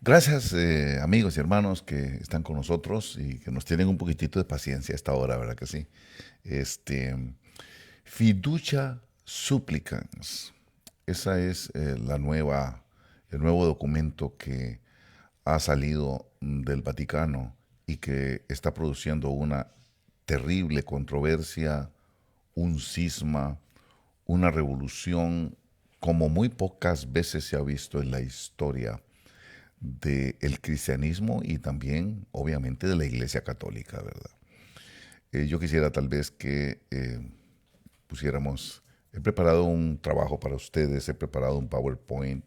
Gracias, amigos y hermanos que están con nosotros y que nos tienen un poquitito de paciencia a esta hora, ¿verdad que sí? Este, Fiducia Supplicans. Esa es el nuevo documento que ha salido del Vaticano y que está produciendo una terrible controversia, un cisma, una revolución como muy pocas veces se ha visto en la historia del cristianismo y también, obviamente, de la Iglesia Católica, ¿verdad? Yo quisiera tal vez que pusiéramos, he preparado un trabajo para ustedes, he preparado un PowerPoint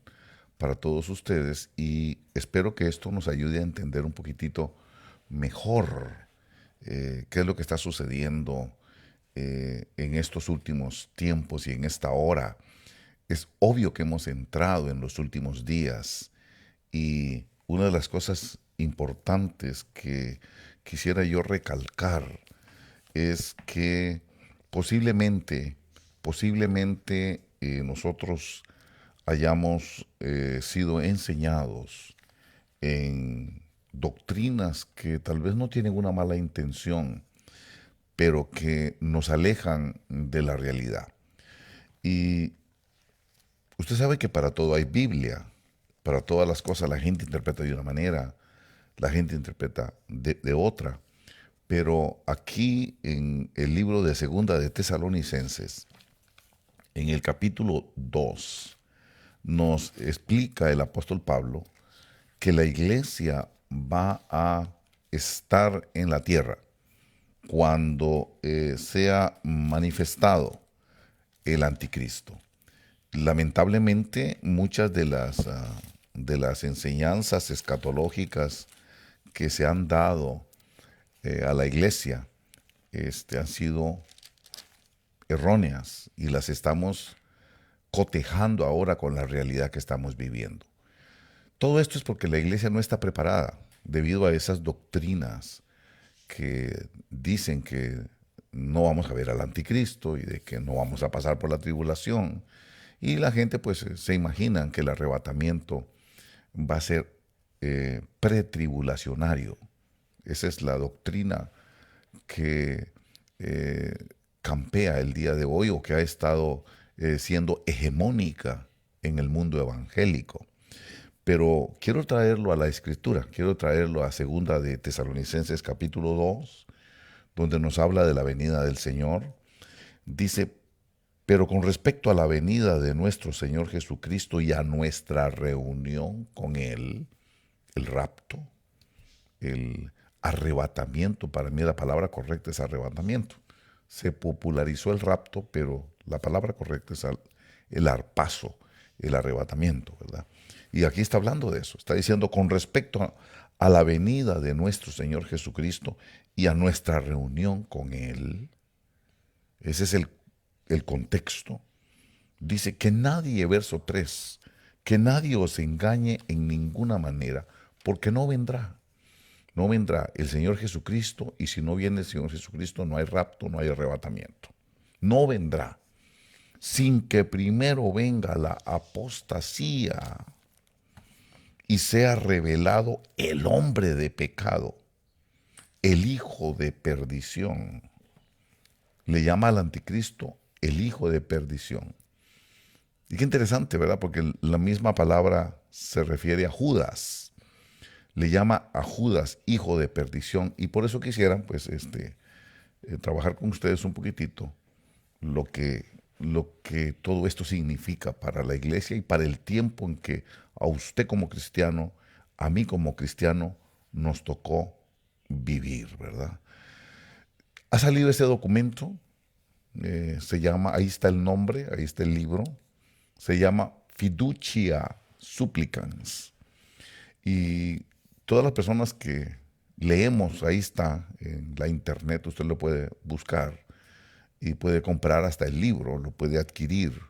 para todos ustedes y espero que esto nos ayude a entender un poquitito mejor qué es lo que está sucediendo en estos últimos tiempos y en esta hora. Es obvio que hemos entrado en los últimos días y una de las cosas importantes que quisiera yo recalcar es que posiblemente, nosotros hayamos sido enseñados en doctrinas que tal vez no tienen una mala intención, pero que nos alejan de la realidad. Y usted sabe que para todo hay Biblia, para todas las cosas la gente interpreta de una manera, la gente interpreta de otra. Pero aquí en el libro de Segunda de Tesalonicenses, en el capítulo 2, nos explica el apóstol Pablo que la iglesia va a estar en la tierra cuando sea manifestado el anticristo. Lamentablemente, muchas de las enseñanzas escatológicas que se han dado a la iglesia han sido erróneas y las estamos cotejando ahora con la realidad que estamos viviendo. Todo esto es porque la iglesia no está preparada debido a esas doctrinas que dicen que no vamos a ver al anticristo y de que no vamos a pasar por la tribulación. Y la gente pues se imagina que el arrebatamiento va a ser pretribulacionario. Esa es la doctrina que eh, campea el día de hoy o que ha estado siendo hegemónica en el mundo evangélico. Pero quiero traerlo a la escritura, quiero traerlo a Segunda de Tesalonicenses capítulo 2, donde nos habla de la venida del Señor. Dice, pero con respecto a la venida de nuestro Señor Jesucristo y a nuestra reunión con Él, el rapto, el arrebatamiento, para mí la palabra correcta es arrebatamiento. Se popularizó el rapto, pero la palabra correcta es el arpazo, el arrebatamiento, ¿verdad? Y aquí está hablando de eso, está diciendo con respecto a la venida de nuestro Señor Jesucristo y a nuestra reunión con Él. Ese es el contexto. Dice que nadie, verso 3, que nadie os engañe en ninguna manera, porque no vendrá. No vendrá el Señor Jesucristo y si no viene el Señor Jesucristo no hay rapto, no hay arrebatamiento. No vendrá sin que primero venga la apostasía y sea revelado el hombre de pecado, el hijo de perdición. Le llama al anticristo el hijo de perdición. Y qué interesante, ¿verdad? Porque la misma palabra se refiere a Judas. Le llama a Judas hijo de perdición y por eso quisiera pues trabajar con ustedes un poquitito lo que todo esto significa para la iglesia y para el tiempo en que a usted como cristiano, a mí como cristiano, nos tocó vivir, ¿verdad? Ha salido este documento, se llama, ahí está el nombre, ahí está el libro, se llama Fiducia Supplicans. Y todas las personas que leemos, ahí está, en la internet, usted lo puede buscar y puede comprar hasta el libro, lo puede adquirir.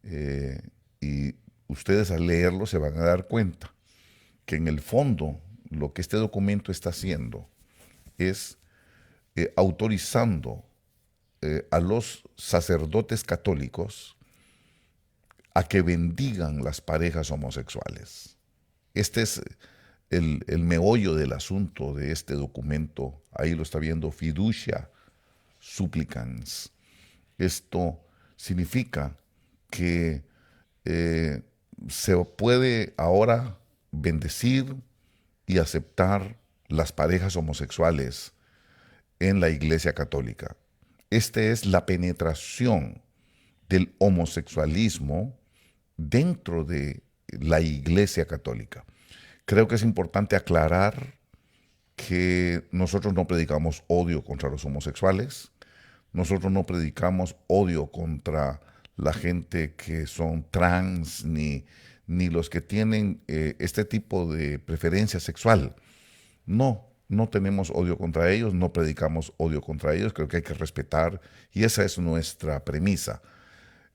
eh, y ustedes al leerlo se van a dar cuenta que en el fondo lo que este documento está haciendo es autorizando a los sacerdotes católicos a que bendigan las parejas homosexuales. Este es el meollo del asunto de este documento. Ahí lo está viendo, fiducia supplicans. Esto significa que eh, se puede ahora bendecir y aceptar las parejas homosexuales en la Iglesia Católica. Esta es la penetración del homosexualismo dentro de la Iglesia Católica. Creo que es importante aclarar que nosotros no predicamos odio contra los homosexuales, nosotros no predicamos odio contra la gente que son trans, ni los que tienen este tipo de preferencia sexual. No, no tenemos odio contra ellos, no predicamos odio contra ellos, creo que hay que respetar y esa es nuestra premisa.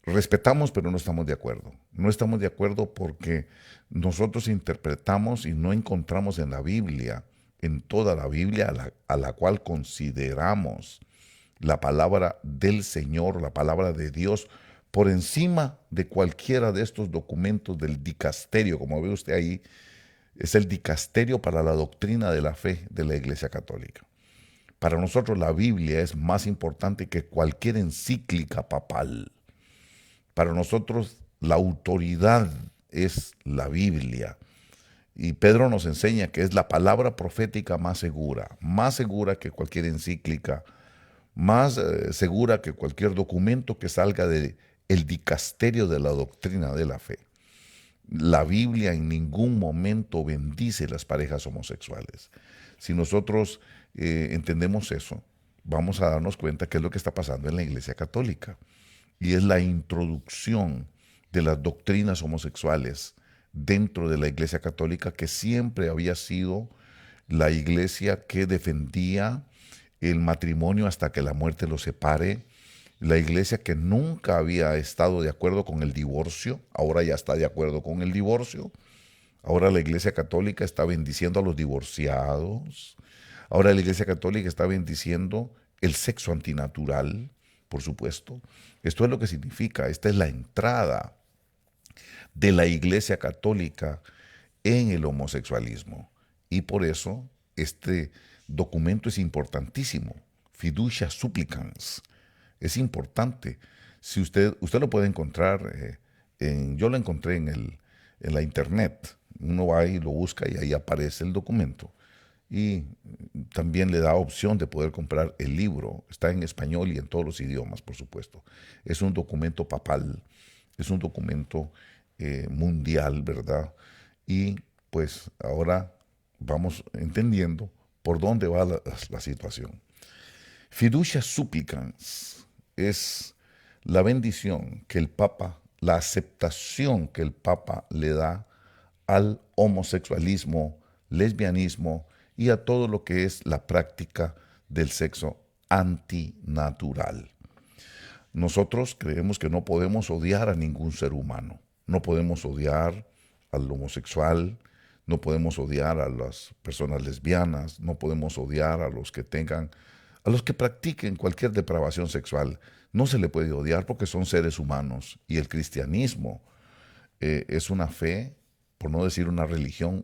Respetamos, pero no estamos de acuerdo. No estamos de acuerdo porque nosotros interpretamos y no encontramos en la Biblia, en toda la Biblia a la cual consideramos la palabra del Señor, la palabra de Dios, por encima de cualquiera de estos documentos del dicasterio, como ve usted ahí, es el dicasterio para la doctrina de la fe de la Iglesia Católica. Para nosotros la Biblia es más importante que cualquier encíclica papal. Para nosotros la autoridad es la Biblia. Y Pedro nos enseña que es la palabra profética más segura que cualquier encíclica, más segura que cualquier documento que salga del dicasterio de la doctrina de la fe. La Biblia en ningún momento bendice las parejas homosexuales. Si nosotros entendemos eso, vamos a darnos cuenta qué es lo que está pasando en la Iglesia Católica. Y es la introducción de las doctrinas homosexuales dentro de la Iglesia Católica, que siempre había sido la iglesia que defendía el matrimonio hasta que la muerte los separe, la iglesia que nunca había estado de acuerdo con el divorcio, ahora ya está de acuerdo con el divorcio. Ahora la Iglesia Católica está bendiciendo a los divorciados. Ahora la Iglesia Católica está bendiciendo el sexo antinatural, por supuesto. Esto es lo que significa, esta es la entrada de la Iglesia Católica en el homosexualismo. Y por eso este documento es importantísimo. Fiducia supplicans. Es importante. Si usted lo puede encontrar, yo lo encontré en la internet. Uno va y lo busca y ahí aparece el documento. Y también le da opción de poder comprar el libro. Está en español y en todos los idiomas, por supuesto. Es un documento papal, es un documento mundial, ¿verdad? Y pues ahora vamos entendiendo por dónde va la situación. Fiducia supplicans es la bendición que el Papa, la aceptación que el Papa le da al homosexualismo, lesbianismo y a todo lo que es la práctica del sexo antinatural. Nosotros creemos que no podemos odiar a ningún ser humano. No podemos odiar al homosexual, no podemos odiar a las personas lesbianas, no podemos odiar a los que practiquen cualquier depravación sexual. No se le puede odiar porque son seres humanos. Y el cristianismo es una fe, por no decir una religión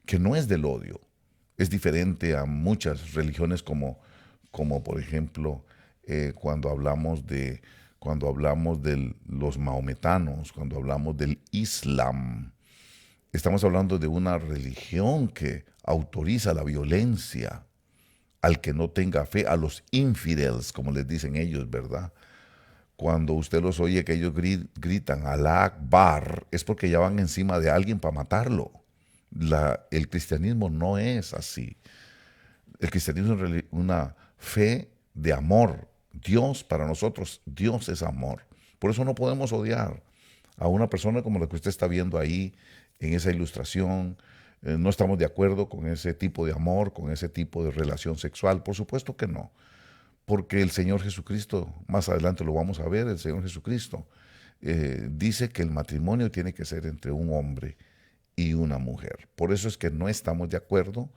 que no es del odio. Es diferente a muchas religiones como por ejemplo, cuando hablamos de los maometanos, cuando hablamos del Islam. Estamos hablando de una religión que autoriza la violencia al que no tenga fe, a los infidels, como les dicen ellos, ¿verdad? Cuando usted los oye que ellos gritan Alá Akbar, es porque ya van encima de alguien para matarlo. El cristianismo no es así. El cristianismo es una fe de amor. Dios para nosotros, Dios es amor. Por eso no podemos odiar a una persona como la que usted está viendo ahí en esa ilustración. No estamos de acuerdo con ese tipo de amor, con ese tipo de relación sexual. Por supuesto que no. Porque el Señor Jesucristo, más adelante lo vamos a ver, el Señor Jesucristo dice que el matrimonio tiene que ser entre un hombre y una mujer. Por eso es que no estamos de acuerdo.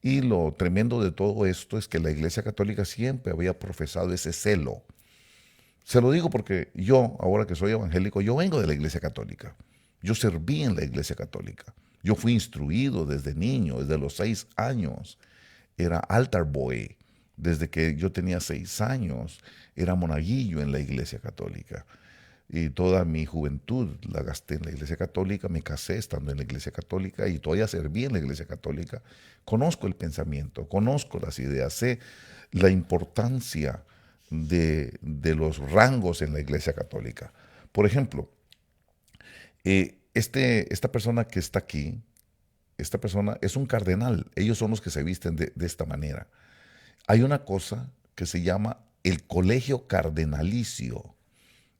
Y lo tremendo de todo esto es que la Iglesia Católica siempre había profesado ese celo. Se lo digo porque yo, ahora que soy evangélico, yo vengo de la Iglesia Católica. Yo serví en la Iglesia Católica. Yo fui instruido desde niño, desde los 6 años. Era altar boy. Desde que yo tenía 6 años, era monaguillo en la Iglesia Católica. Y toda mi juventud la gasté en la Iglesia Católica, me casé estando en la Iglesia Católica y todavía serví en la Iglesia Católica. Conozco el pensamiento, conozco las ideas, sé la importancia de los rangos en la Iglesia Católica. Por ejemplo, esta persona que está aquí, esta persona es un cardenal. Ellos son los que se visten de esta manera. Hay una cosa que se llama el colegio cardenalicio.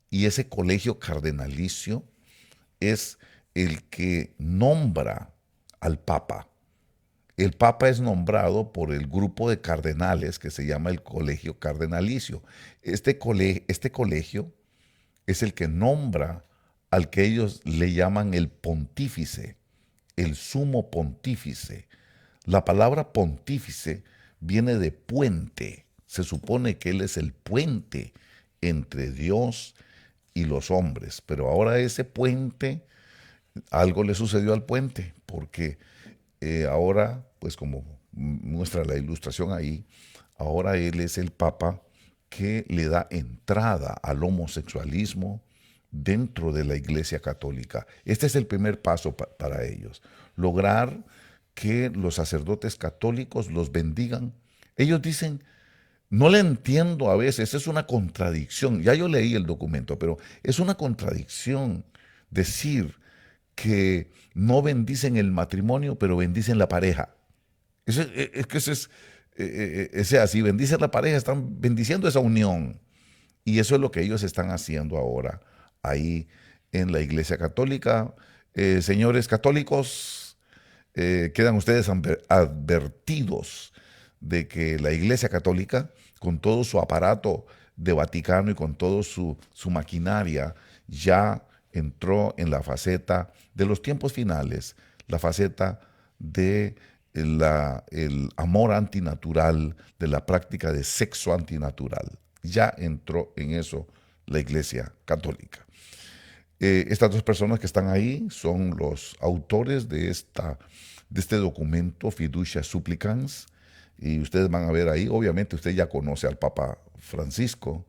Y ese colegio cardenalicio es el que nombra al Papa. El Papa es nombrado por el grupo de cardenales que se llama el colegio cardenalicio. Este colegio es el que nombra al que ellos le llaman el pontífice, el sumo pontífice. La palabra pontífice viene de puente. Se supone que él es el puente entre Dios y los hombres. Pero ahora ese puente, algo le sucedió al puente, porque ahora, pues como muestra la ilustración ahí, ahora él es el Papa que le da entrada al homosexualismo dentro de la Iglesia Católica. Este es el primer paso para ellos, lograr que los sacerdotes católicos los bendigan. Ellos dicen, no le entiendo a veces, es una contradicción. Ya yo leí el documento, pero es una contradicción decir que no bendicen el matrimonio, pero bendicen la pareja. Es que eso es así, bendicen la pareja, están bendiciendo esa unión. Y eso es lo que ellos están haciendo ahora ahí en la Iglesia Católica. Señores católicos, quedan ustedes advertidos de que la Iglesia Católica, con todo su aparato de Vaticano y con toda su maquinaria, ya entró en la faceta de los tiempos finales, la faceta de el amor antinatural, de la práctica de sexo antinatural. Ya entró en eso la Iglesia Católica. Estas dos personas que están ahí son los autores de este documento, Fiducia Supplicans, y ustedes van a ver ahí, obviamente usted ya conoce al Papa Francisco,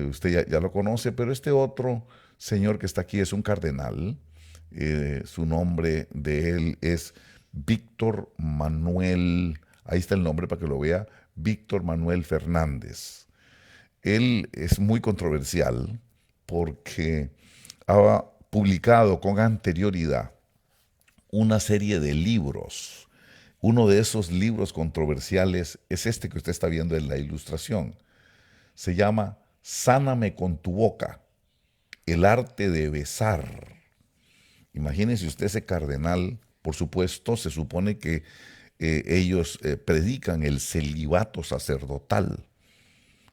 usted ya lo conoce, pero este otro señor que está aquí es un cardenal. Su nombre de él es Víctor Manuel, ahí está el nombre para que lo vea, Víctor Manuel Fernández. Él es muy controversial porque ha publicado con anterioridad una serie de libros. Uno de esos libros controversiales es este que usted está viendo en la ilustración. Se llama Sáname con tu boca, el arte de besar. Imagínese usted ese cardenal, por supuesto, se supone que ellos predican el celibato sacerdotal.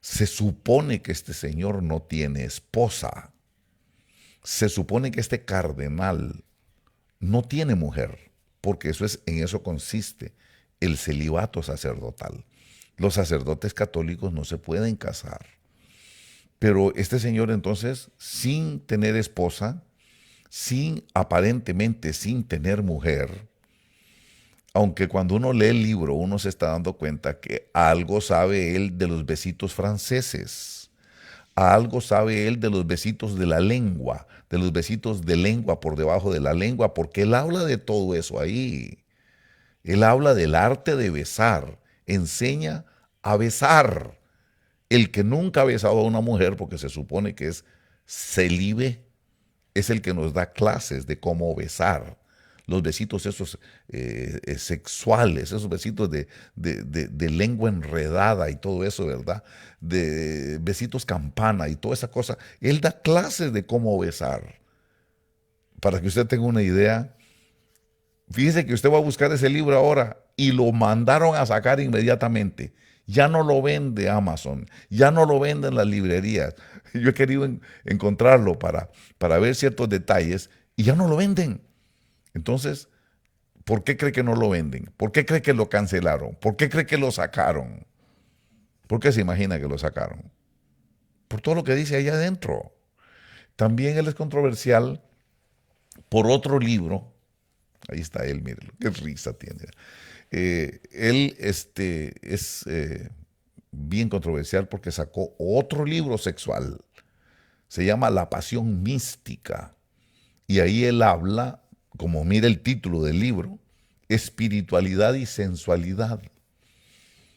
Se supone que este señor no tiene esposa. Se supone que este cardenal no tiene mujer, porque en eso consiste el celibato sacerdotal. Los sacerdotes católicos no se pueden casar. Pero este señor entonces, sin tener esposa, aparentemente sin tener mujer, aunque cuando uno lee el libro uno se está dando cuenta que algo sabe él de los besitos franceses, algo sabe él de los besitos de la lengua, de los besitos de lengua por debajo de la lengua, porque él habla de todo eso ahí. Él habla del arte de besar, enseña a besar. El que nunca ha besado a una mujer, porque se supone que es célibe, es el que nos da clases de cómo besar. Los besitos esos sexuales, esos besitos de lengua enredada y todo eso, ¿verdad? De besitos campana y toda esa cosa. Él da clases de cómo besar. Para que usted tenga una idea, fíjese que usted va a buscar ese libro ahora y lo mandaron a sacar inmediatamente. Ya no lo vende Amazon, ya no lo venden las librerías. Yo he querido encontrarlo para ver ciertos detalles y ya no lo venden. Entonces, ¿por qué cree que no lo venden? ¿Por qué cree que lo cancelaron? ¿Por qué cree que lo sacaron? ¿Por qué se imagina que lo sacaron? Por todo lo que dice allá adentro. También él es controversial por otro libro. Ahí está él, mire, qué risa tiene. Él es bien controversial porque sacó otro libro sexual. Se llama La Pasión Mística. Y ahí él habla, como mira el título del libro, espiritualidad y sensualidad.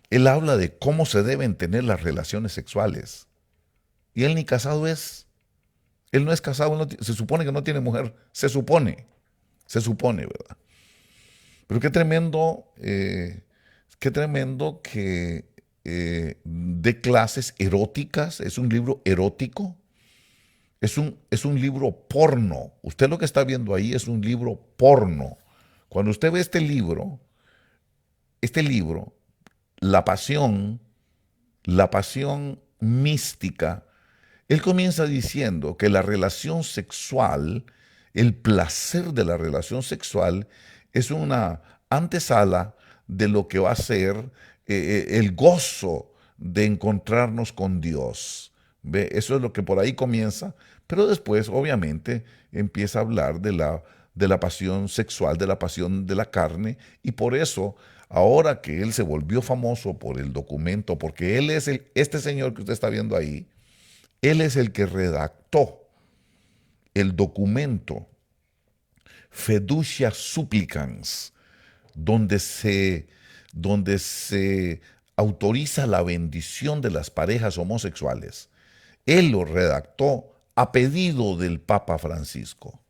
Él habla de cómo se deben tener las relaciones sexuales. Y él ni casado es. Él no es casado, se supone que no tiene mujer. Se supone, ¿verdad? Pero qué tremendo que de clases eróticas, es un libro erótico, es un libro porno. Usted lo que está viendo ahí es un libro porno. Cuando usted ve este libro, la pasión mística, él comienza diciendo que la relación sexual, el placer de la relación sexual, es una antesala de lo que va a ser el gozo de encontrarnos con Dios. ¿Ve? Eso es lo que por ahí comienza, pero después obviamente empieza a hablar de la pasión sexual, de la pasión de la carne, y por eso ahora que él se volvió famoso por el documento, porque él es este señor que usted está viendo ahí, él es el que redactó el documento Fiducia Supplicans, donde se autoriza la bendición de las parejas homosexuales. Él lo redactó a pedido del Papa Francisco.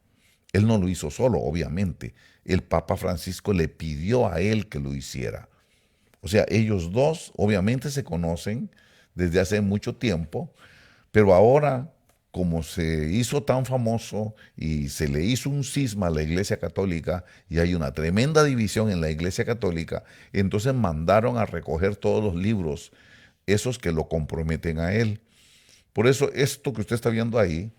Él no lo hizo solo, obviamente. El Papa Francisco le pidió a él que lo hiciera. O sea, ellos dos obviamente se conocen desde hace mucho tiempo, pero ahora, como se hizo tan famoso y se le hizo un cisma a la Iglesia Católica y hay una tremenda división en la Iglesia Católica, entonces mandaron a recoger todos los libros, esos que lo comprometen a él. Por eso esto que usted está viendo ahí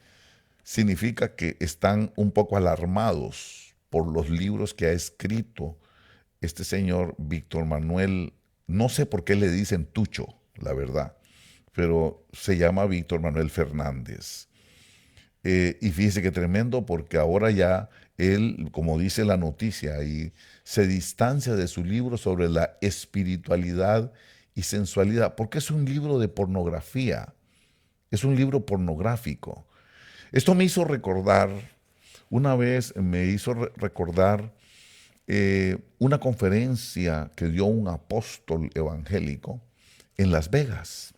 significa que están un poco alarmados por los libros que ha escrito este señor Víctor Manuel. No sé por qué le dicen Tucho, la verdad, pero se llama Víctor Manuel Fernández. Y fíjese que tremendo porque ahora ya él, como dice la noticia ahí, se distancia de su libro sobre la espiritualidad y sensualidad, porque es un libro de pornografía, es un libro pornográfico. Esto me hizo recordar, una vez me hizo recordar una conferencia que dio un apóstol evangélico en Las Vegas.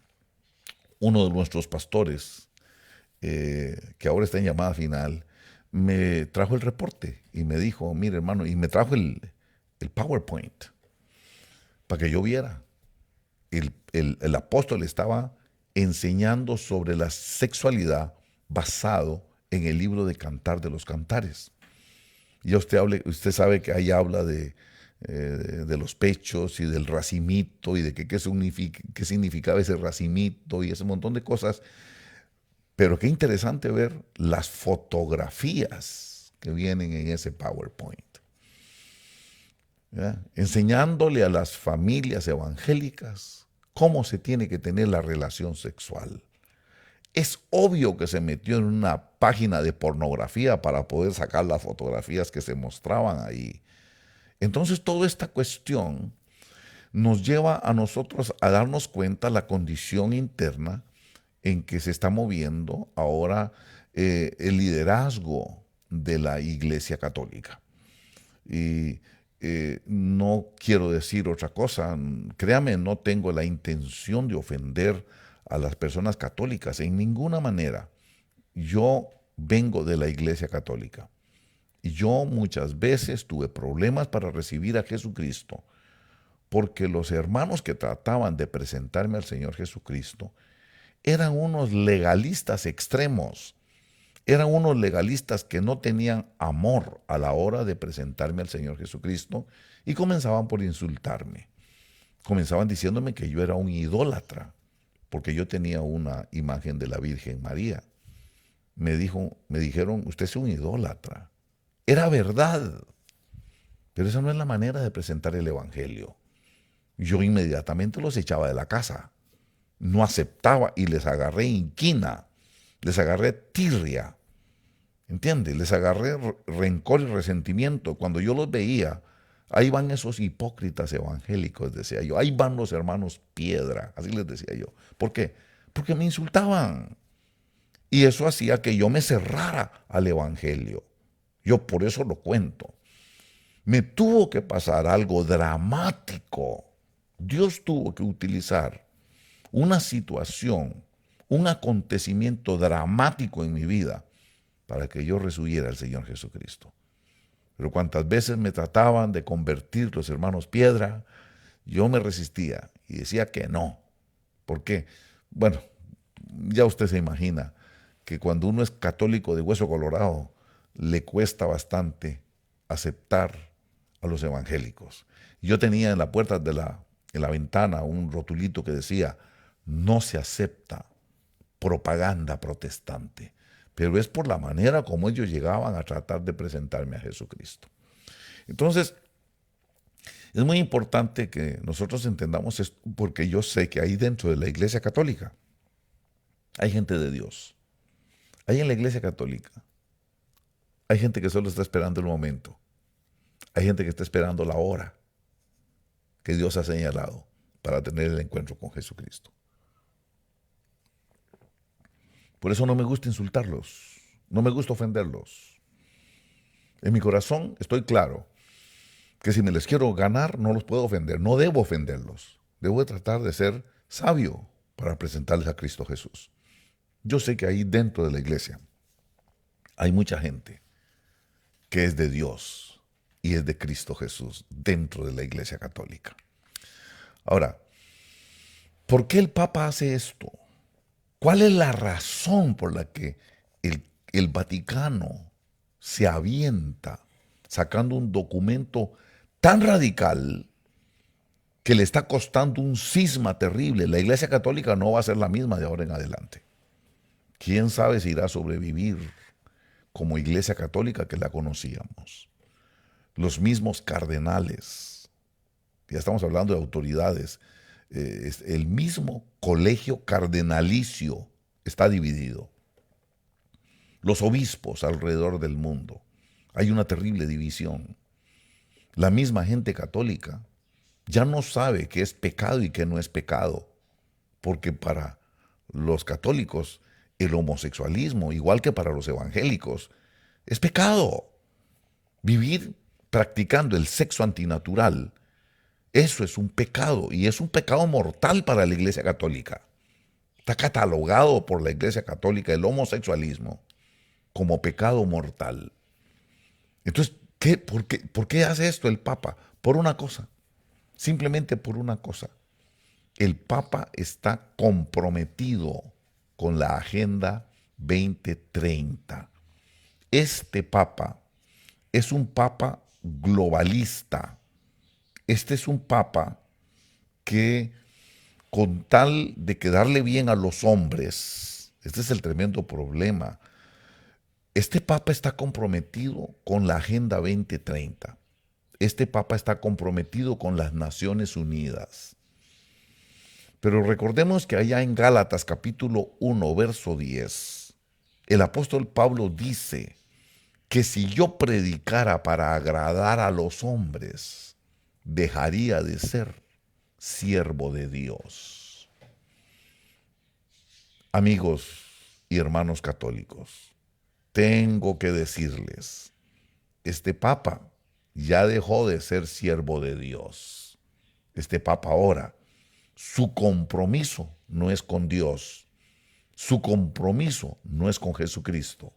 Uno de nuestros pastores, que ahora está en llamada final, me trajo el reporte y me dijo, mire hermano, y me trajo el PowerPoint para que yo viera. El apóstol estaba enseñando sobre la sexualidad basado en el libro de Cantar de los Cantares. Ya usted sabe que ahí habla de los pechos y del racimito y de qué significaba ese racimito y ese montón de cosas. Pero qué interesante ver las fotografías que vienen en ese PowerPoint. ¿Ya? Enseñándole a las familias evangélicas cómo se tiene que tener la relación sexual. Es obvio que se metió en una página de pornografía para poder sacar las fotografías que se mostraban ahí. Entonces toda esta cuestión nos lleva a nosotros a darnos cuenta la condición interna en que se está moviendo ahora el liderazgo de la Iglesia Católica. Y no quiero decir otra cosa, créame, no tengo la intención de ofender a las personas católicas en ninguna manera. Yo vengo de la Iglesia Católica y yo muchas veces tuve problemas para recibir a Jesucristo porque los hermanos que trataban de presentarme al Señor Jesucristo eran unos legalistas extremos, eran unos legalistas que no tenían amor a la hora de presentarme al Señor Jesucristo y comenzaban por insultarme. Comenzaban diciéndome que yo era un idólatra porque yo tenía una imagen de la Virgen María. Me dijeron, usted es un idólatra. Era verdad, pero esa no es la manera de presentar el Evangelio. Yo inmediatamente los echaba de la casa. No aceptaba y les agarré inquina, les agarré tirria. ¿Entiendes? Les agarré rencor y resentimiento. Cuando yo los veía, ahí van esos hipócritas evangélicos, decía yo. Ahí van los hermanos piedra, así les decía yo. ¿Por qué? Porque me insultaban. Y eso hacía que yo me cerrara al evangelio. Yo por eso lo cuento. Me tuvo que pasar algo dramático. Dios tuvo que utilizar una situación, un acontecimiento dramático en mi vida para que yo resuciera al Señor Jesucristo. Pero cuantas veces me trataban de convertir los hermanos piedra, yo me resistía y decía que no. ¿Por qué? Bueno, ya usted se imagina que cuando uno es católico de hueso colorado, le cuesta bastante aceptar a los evangélicos. Yo tenía en la puerta en la ventana un rotulito que decía: no se acepta propaganda protestante. Pero es por la manera como ellos llegaban a tratar de presentarme a Jesucristo. Entonces, es muy importante que nosotros entendamos esto, porque yo sé que ahí dentro de la Iglesia Católica hay gente de Dios. Ahí en la Iglesia Católica hay gente que solo está esperando el momento. Hay gente que está esperando la hora que Dios ha señalado para tener el encuentro con Jesucristo. Por eso no me gusta insultarlos, no me gusta ofenderlos. En mi corazón estoy claro que si me les quiero ganar, no los puedo ofender, no debo ofenderlos. Debo de tratar de ser sabio para presentarles a Cristo Jesús. Yo sé que ahí dentro de la iglesia hay mucha gente que es de Dios y es de Cristo Jesús dentro de la Iglesia Católica. Ahora, ¿por qué el Papa hace esto? ¿Cuál es la razón por la que el Vaticano se avienta sacando un documento tan radical que le está costando un cisma terrible? La Iglesia Católica no va a ser la misma de ahora en adelante. ¿Quién sabe si irá a sobrevivir como Iglesia Católica que la conocíamos? Los mismos cardenales, ya estamos hablando de autoridades, el mismo colegio cardenalicio está dividido. Los obispos alrededor del mundo, hay una terrible división. La misma gente católica ya no sabe qué es pecado y qué no es pecado, porque para los católicos el homosexualismo, igual que para los evangélicos, es pecado. Vivir practicando el sexo antinatural, eso es un pecado, y es un pecado mortal para la Iglesia Católica. Está catalogado por la Iglesia Católica el homosexualismo como pecado mortal. Entonces, por qué hace esto el Papa? Por una cosa, simplemente por una cosa. El Papa está comprometido con la Agenda 2030. Este Papa es un Papa globalista. Este es un Papa que, con tal de quedarle bien a los hombres, este es el tremendo problema, este Papa está comprometido con la Agenda 2030. Este Papa está comprometido con las Naciones Unidas. Pero recordemos que allá en Gálatas capítulo 1, verso 10, el apóstol Pablo dice que si yo predicara para agradar a los hombres, dejaría de ser siervo de Dios. Amigos y hermanos católicos, tengo que decirles, este Papa ya dejó de ser siervo de Dios. Este Papa ahora, su compromiso no es con Dios, su compromiso no es con Jesucristo,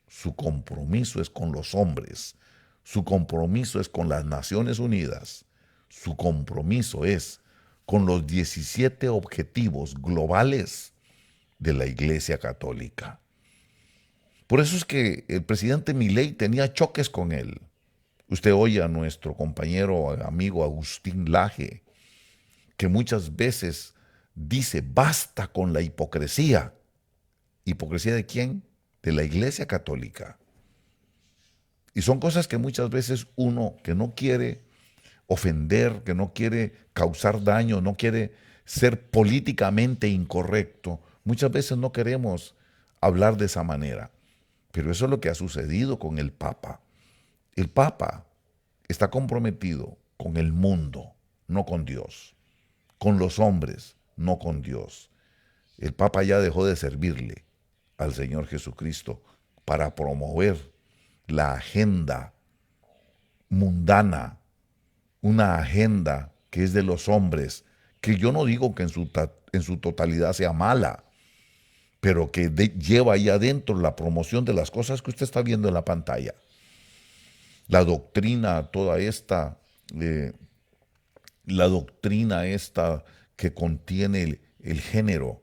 su compromiso es con los hombres, su compromiso es con las Naciones Unidas, su compromiso es con los 17 objetivos globales de la Iglesia Católica. Por eso es que el presidente Milei tenía choques con él. Usted oye a nuestro compañero, amigo Agustín Laje, que muchas veces dice: basta con la hipocresía. ¿Hipocresía de quién? De la Iglesia Católica. Y son cosas que muchas veces uno, que no quiere ofender, que no quiere causar daño, no quiere ser políticamente incorrecto, muchas veces no queremos hablar de esa manera. Pero eso es lo que ha sucedido con el Papa. El Papa está comprometido con el mundo, no con Dios, con los hombres, no con Dios. El Papa ya dejó de servirle al Señor Jesucristo para promover la agenda mundana, una agenda que es de los hombres, que yo no digo que en su totalidad sea mala, pero que lleva ahí adentro la promoción de las cosas que usted está viendo en la pantalla. La doctrina, toda esta, la doctrina esta que contiene el género,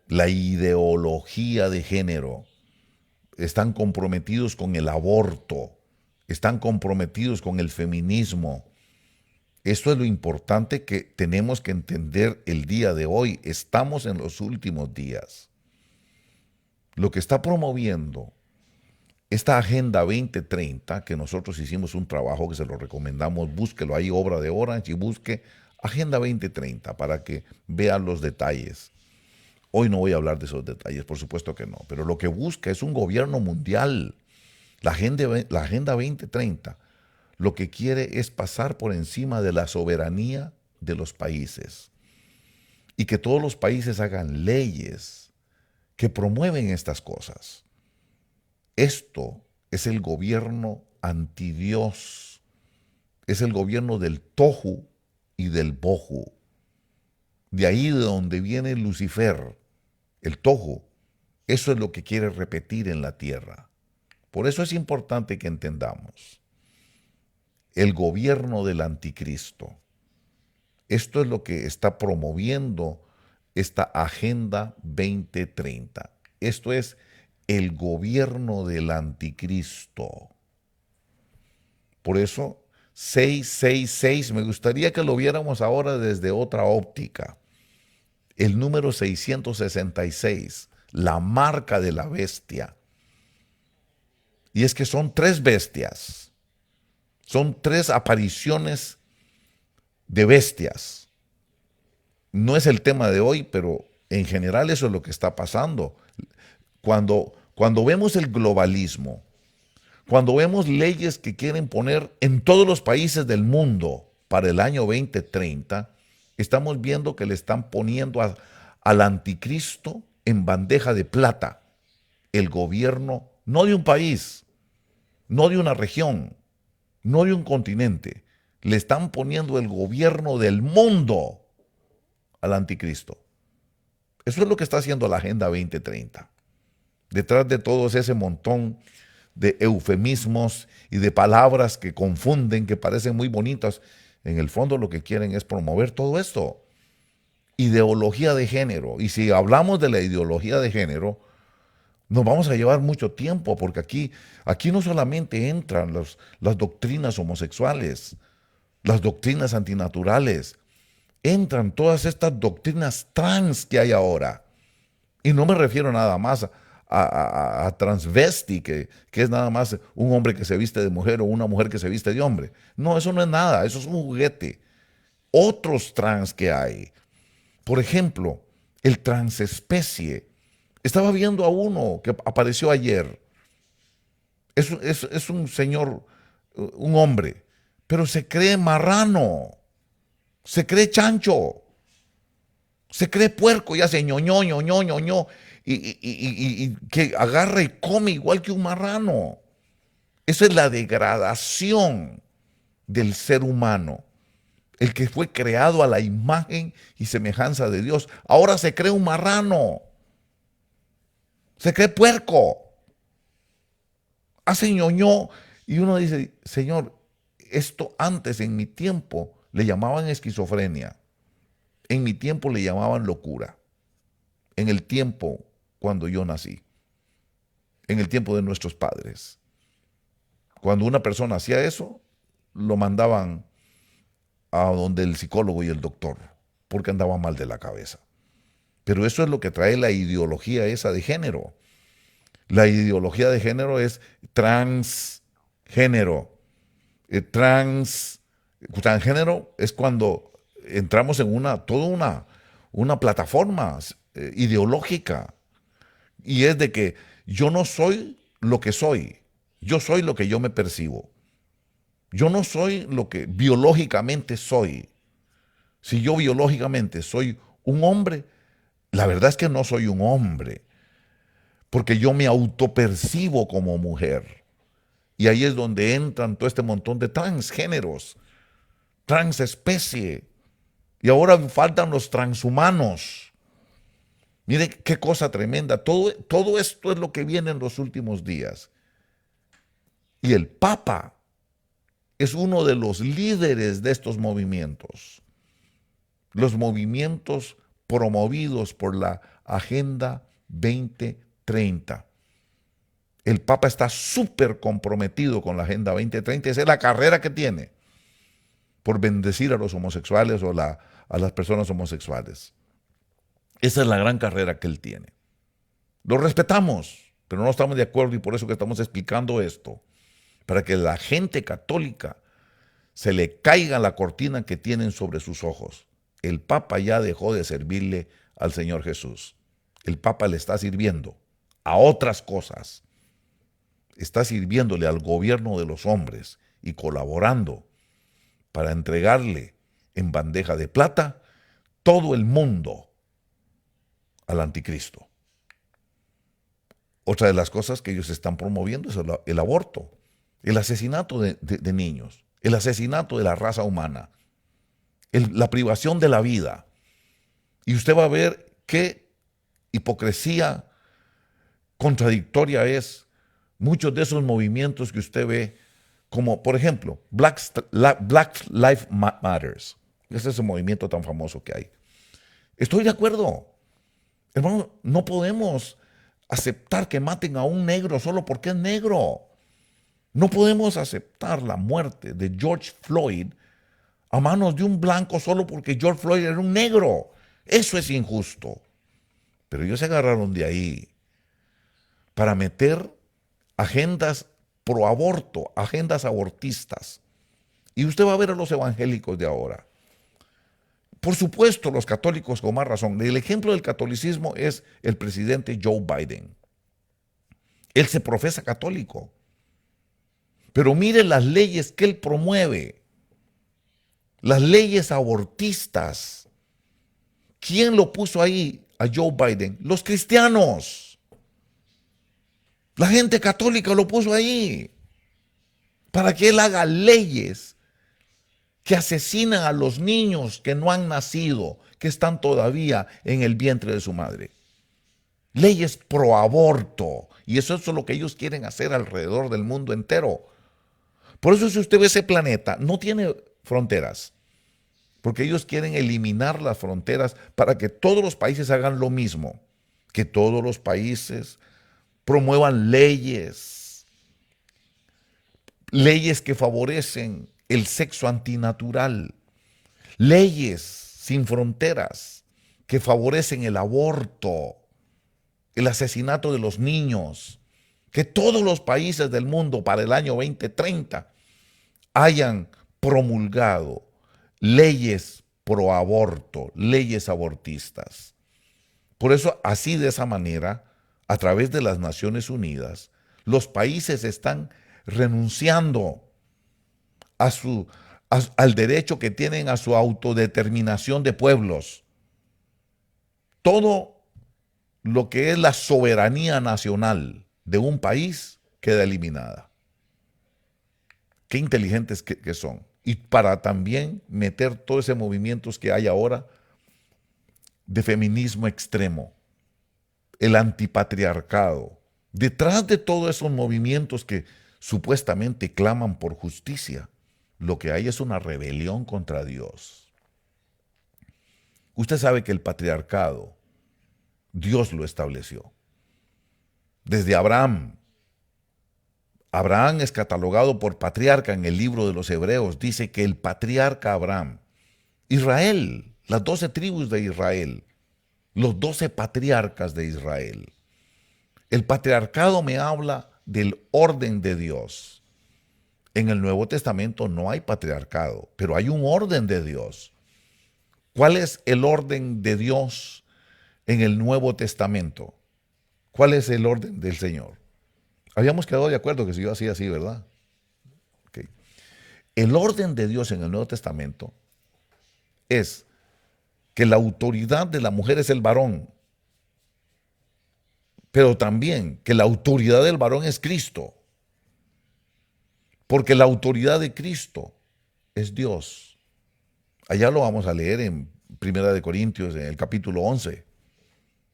la ideología de género, están comprometidos con el aborto, están comprometidos con el feminismo. Esto es lo importante que tenemos que entender el día de hoy. Estamos en los últimos días. Lo que está promoviendo esta Agenda 2030, que nosotros hicimos un trabajo que se lo recomendamos, búsquelo ahí, Obra de Orange, y busque Agenda 2030 para que vean los detalles. Hoy no voy a hablar de esos detalles, por supuesto que no, pero lo que busca es un gobierno mundial. La Agenda 2030 lo que quiere es pasar por encima de la soberanía de los países y que todos los países hagan leyes que promueven estas cosas. Esto es el gobierno antidios, es el gobierno del tohu y del bohu. De ahí de donde viene Lucifer, el tohu. Eso es lo que quiere repetir en la tierra. Por eso es importante que entendamos el gobierno del anticristo. Esto es lo que está promoviendo esta Agenda 2030. Esto es el gobierno del anticristo. Por eso, 666, me gustaría que lo viéramos ahora desde otra óptica. El número 666, la marca de la bestia. Y es que son 3 bestias. Son 3 apariciones de bestias. No es el tema de hoy, pero en general eso es lo que está pasando. Cuando vemos el globalismo, cuando vemos leyes que quieren poner en todos los países del mundo para el año 2030, estamos viendo que le están poniendo al anticristo en bandeja de plata el gobierno, no de un país, no de una región, no de un continente. Le están poniendo el gobierno del mundo al anticristo. Eso es lo que está haciendo la Agenda 2030. Detrás de todo ese montón de eufemismos y de palabras que confunden, que parecen muy bonitas, en el fondo lo que quieren es promover todo esto. Ideología de género. Y si hablamos de la ideología de género, nos vamos a llevar mucho tiempo, porque aquí no solamente entran las doctrinas homosexuales, las doctrinas antinaturales, entran todas estas doctrinas trans que hay ahora. Y no me refiero nada más a transvesti, que es nada más un hombre que se viste de mujer o una mujer que se viste de hombre. No, eso no es nada, eso es un juguete. Otros trans que hay. Por ejemplo, el transespecie. Estaba viendo a uno que apareció ayer. Es un señor, un hombre, pero se cree marrano, se cree chancho, se cree puerco y hace ñoño, ñoño, ñoño, y que agarra y come igual que un marrano. Esa es la degradación del ser humano. El que fue creado a la imagen y semejanza de Dios, ahora se cree un marrano, se cree puerco, hace ñoño, y uno dice, Señor, esto antes en mi tiempo le llamaban esquizofrenia, en mi tiempo le llamaban locura, en el tiempo cuando yo nací, en el tiempo de nuestros padres. Cuando una persona hacía eso, lo mandaban a donde el psicólogo y el doctor, porque andaba mal de la cabeza. Pero eso es lo que trae la ideología esa de género. La ideología de género es transgénero. Transgénero es cuando entramos en toda una plataforma ideológica. Y es de que yo no soy lo que soy, yo soy lo que yo me percibo. Yo no soy lo que biológicamente soy. Si yo biológicamente soy un hombre, la verdad es que no soy un hombre, porque yo me autopercibo como mujer. Y ahí es donde entran todo este montón de transgéneros, transespecie. Y ahora faltan los transhumanos. Mire qué cosa tremenda. Todo esto es lo que viene en los últimos días. Y el Papa es uno de los líderes de estos movimientos. Los movimientos promovidos por la Agenda 2030. El Papa está súper comprometido con la Agenda 2030. Esa es la carrera que tiene por bendecir a los homosexuales o a las personas homosexuales. Esa es la gran carrera que él tiene. Lo respetamos, pero no estamos de acuerdo y por eso que estamos explicando esto, para que la gente católica se le caiga la cortina que tienen sobre sus ojos. El Papa ya dejó de servirle al Señor Jesús. El Papa le está sirviendo a otras cosas. Está sirviéndole al gobierno de los hombres y colaborando para entregarle en bandeja de plata todo el mundo al anticristo. Otra de las cosas que ellos están promoviendo es el aborto, el asesinato de niños, el asesinato de la raza humana, la privación de la vida. Y usted va a ver qué hipocresía contradictoria es muchos de esos movimientos que usted ve, como por ejemplo Black Lives Matters. Ese es el movimiento tan famoso que hay. Estoy de acuerdo. Hermano, no podemos aceptar que maten a un negro solo porque es negro. No podemos aceptar la muerte de George Floyd a manos de un blanco solo porque George Floyd era un negro. Eso es injusto. Pero ellos se agarraron de ahí para meter agendas pro aborto, agendas abortistas. Y usted va a ver a los evangélicos de ahora. Por supuesto, los católicos con más razón. El ejemplo del catolicismo es el presidente Joe Biden. Él se profesa católico. Pero mire las leyes que él promueve. Las leyes abortistas. ¿Quién lo puso ahí a Joe Biden? Los cristianos. La gente católica lo puso ahí. Para que él haga leyes que asesinan a los niños que no han nacido, que están todavía en el vientre de su madre. Leyes pro aborto. Y eso es lo que ellos quieren hacer alrededor del mundo entero. Por eso si usted ve ese planeta, no tiene fronteras. Porque ellos quieren eliminar las fronteras para que todos los países hagan lo mismo. Que todos los países promuevan leyes. Leyes que favorecen el sexo antinatural, leyes sin fronteras que favorecen el aborto, el asesinato de los niños, que todos los países del mundo para el año 2030 hayan promulgado leyes pro aborto, leyes abortistas. Por eso, así de esa manera, a través de las Naciones Unidas, los países están renunciando al derecho que tienen a su autodeterminación de pueblos. Todo lo que es la soberanía nacional de un país queda eliminada. Qué inteligentes que son. Y para también meter todos esos movimientos que hay ahora de feminismo extremo, el antipatriarcado. Detrás de todos esos movimientos que supuestamente claman por justicia, lo que hay es una rebelión contra Dios. Usted sabe que el patriarcado, Dios lo estableció. Desde Abraham. Abraham es catalogado por patriarca en el libro de los Hebreos. Dice que el patriarca Abraham, Israel, las 12 tribus de Israel, los 12 patriarcas de Israel. El patriarcado me habla del orden de Dios. En el Nuevo Testamento no hay patriarcado, pero hay un orden de Dios. ¿Cuál es el orden de Dios en el Nuevo Testamento? ¿Cuál es el orden del Señor? Habíamos quedado de acuerdo que si yo hacía así, ¿verdad? Ok. El orden de Dios en el Nuevo Testamento es que la autoridad de la mujer es el varón, pero también que la autoridad del varón es Cristo, porque la autoridad de Cristo es Dios. Allá lo vamos a leer en Primera de Corintios, en el capítulo 11.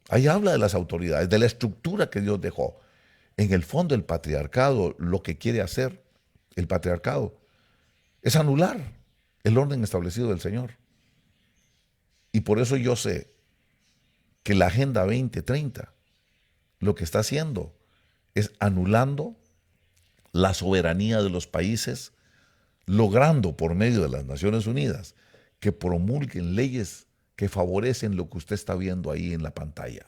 Ahí habla de las autoridades, de la estructura que Dios dejó. En el fondo, el patriarcado, lo que quiere hacer el patriarcado, es anular el orden establecido del Señor. Y por eso yo sé que la Agenda 2030 lo que está haciendo es anulando la soberanía de los países, logrando por medio de las Naciones Unidas que promulguen leyes que favorecen lo que usted está viendo ahí en la pantalla.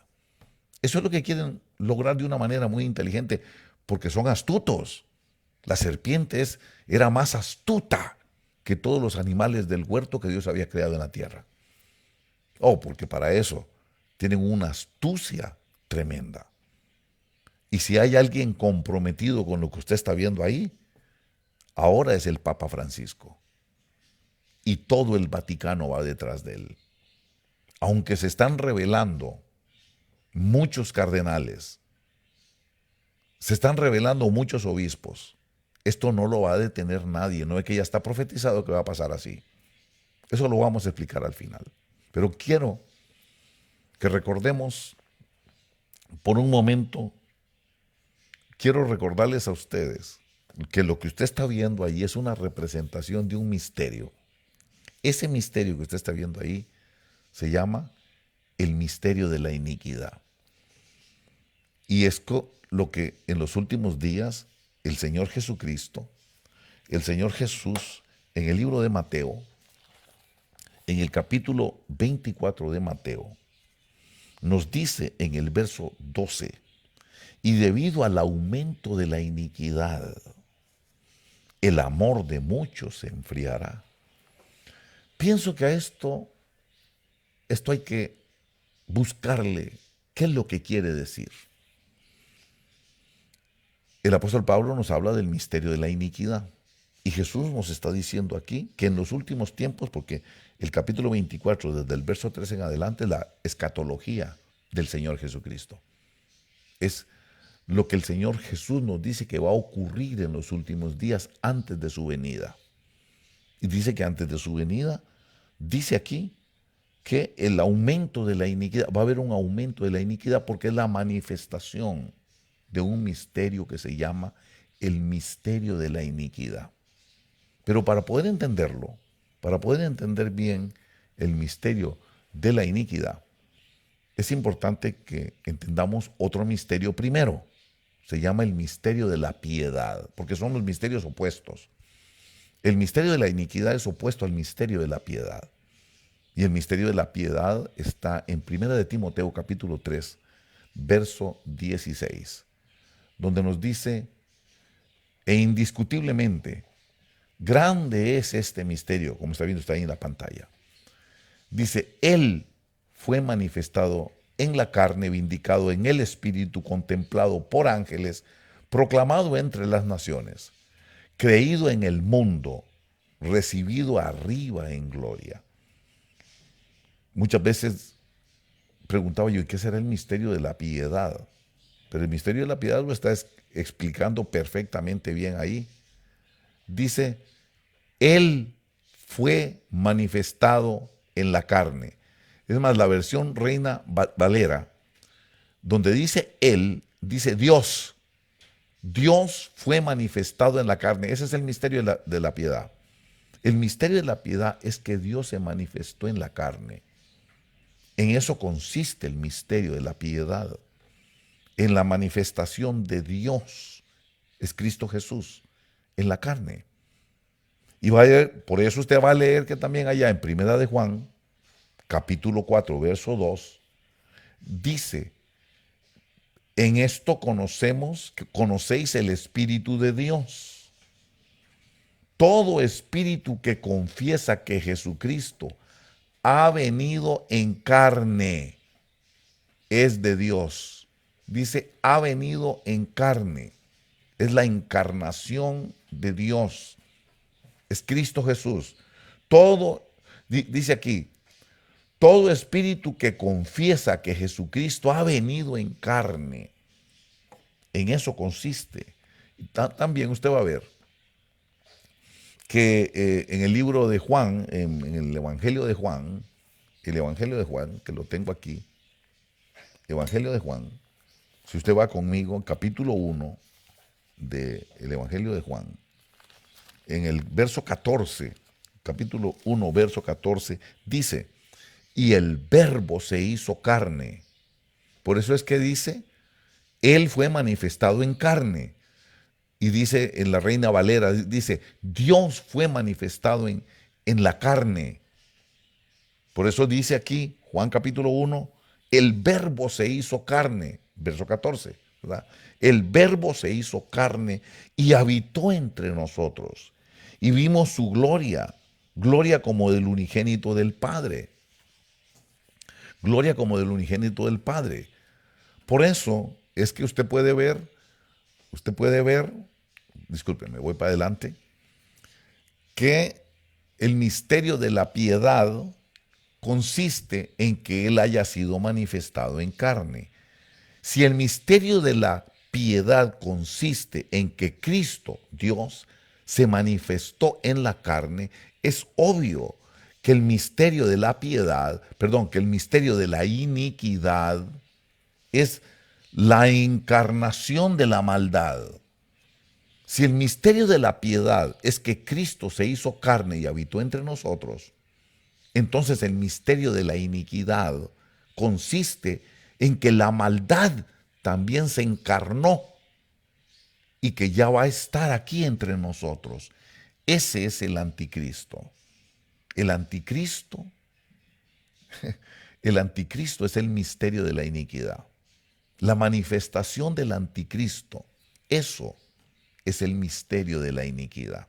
Eso es lo que quieren lograr de una manera muy inteligente, porque son astutos. La serpiente era más astuta que todos los animales del huerto que Dios había creado en la tierra. Oh, porque para eso tienen una astucia tremenda. Y si hay alguien comprometido con lo que usted está viendo ahí, ahora es el Papa Francisco. Y todo el Vaticano va detrás de él. Aunque se están revelando muchos cardenales, se están revelando muchos obispos, esto no lo va a detener nadie, no es que ya está profetizado que va a pasar así. Eso lo vamos a explicar al final. Pero quiero que recordemos por un momento, quiero recordarles a ustedes que lo que usted está viendo ahí es una representación de un misterio. Ese misterio que usted está viendo ahí se llama el misterio de la iniquidad. Y es lo que en los últimos días el Señor Jesucristo, el Señor Jesús, en el libro de Mateo, en el capítulo 24 de Mateo, nos dice en el verso 12, y debido al aumento de la iniquidad, el amor de muchos se enfriará. Pienso que a esto hay que buscarle qué es lo que quiere decir. El apóstol Pablo nos habla del misterio de la iniquidad. Y Jesús nos está diciendo aquí que en los últimos tiempos, porque el capítulo 24, desde el verso 3 en adelante, es la escatología del Señor Jesucristo. Es lo que el Señor Jesús nos dice que va a ocurrir en los últimos días antes de su venida. Y dice que antes de su venida, dice aquí que el aumento de la iniquidad, va a haber un aumento de la iniquidad porque es la manifestación de un misterio que se llama el misterio de la iniquidad. Pero para poder entenderlo, para poder entender bien el misterio de la iniquidad, es importante que entendamos otro misterio primero. Se llama el misterio de la piedad, porque son los misterios opuestos. El misterio de la iniquidad es opuesto al misterio de la piedad. Y el misterio de la piedad está en 1 de Timoteo capítulo 3, verso 16, donde nos dice, e indiscutiblemente, grande es este misterio, como está viendo usted ahí en la pantalla. Dice, Él fue manifestado en la carne, vindicado en el Espíritu, contemplado por ángeles, proclamado entre las naciones, creído en el mundo, recibido arriba en gloria. Muchas veces preguntaba yo, ¿y qué será el misterio de la piedad? Pero el misterio de la piedad lo está explicando perfectamente bien ahí. Dice, Él fue manifestado en la carne. Es más, la versión Reina Valera, donde dice Él, dice Dios. Dios fue manifestado en la carne. Ese es el misterio de la piedad. El misterio de la piedad es que Dios se manifestó en la carne. En eso consiste el misterio de la piedad. En la manifestación de Dios es Cristo Jesús en la carne. Y por eso usted va a leer que también allá en Primera de Juan, capítulo 4, verso 2, dice, en esto conocéis el Espíritu de Dios. Todo espíritu que confiesa que Jesucristo ha venido en carne es de Dios. dice, ha venido en carne. Es la encarnación de Dios. Es Cristo Jesús. Todo, dice aquí, todo espíritu que confiesa que Jesucristo ha venido en carne, en eso consiste. También usted va a ver que en el libro de Juan, en el Evangelio de Juan, que lo tengo aquí, Evangelio de Juan, si usted va conmigo, capítulo 1 del Evangelio de Juan, en el verso 14, capítulo 1, verso 14, dice, y el verbo se hizo carne. Por eso es que dice, Él fue manifestado en carne. Y dice en la Reina Valera, dice, Dios fue manifestado en la carne. Por eso dice aquí, Juan capítulo 1, el verbo se hizo carne, verso 14, ¿verdad? El verbo se hizo carne y habitó entre nosotros. Y vimos su gloria, gloria como del unigénito del Padre. Gloria como del unigénito del Padre. Por eso es que usted puede ver, discúlpeme, voy para adelante, que el misterio de la piedad consiste en que Él haya sido manifestado en carne. Si el misterio de la piedad consiste en que Cristo, Dios, se manifestó en la carne, es obvio que el misterio de la piedad, perdón, que el misterio de la iniquidad es la encarnación de la maldad. Si el misterio de la piedad es que Cristo se hizo carne y habitó entre nosotros, entonces el misterio de la iniquidad consiste en que la maldad también se encarnó y que ya va a estar aquí entre nosotros. Ese es el anticristo. El anticristo, el anticristo es el misterio de la iniquidad. La manifestación del anticristo, eso es el misterio de la iniquidad.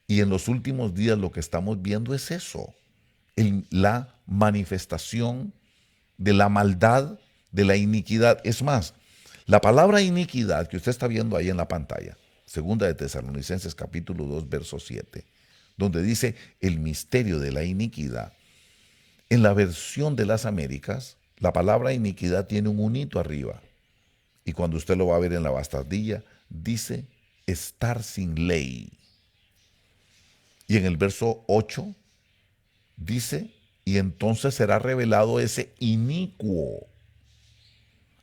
Y en los últimos días lo que estamos viendo es eso, la manifestación de la maldad, de la iniquidad. Es más, la palabra iniquidad que usted está viendo ahí en la pantalla, segunda de Tesalonicenses capítulo 2, verso 7, donde dice el misterio de la iniquidad. En la versión de las Américas, la palabra iniquidad tiene un unito arriba. Y cuando usted lo va a ver en la bastardilla, dice estar sin ley. Y en el verso 8 dice, y entonces será revelado ese inicuo,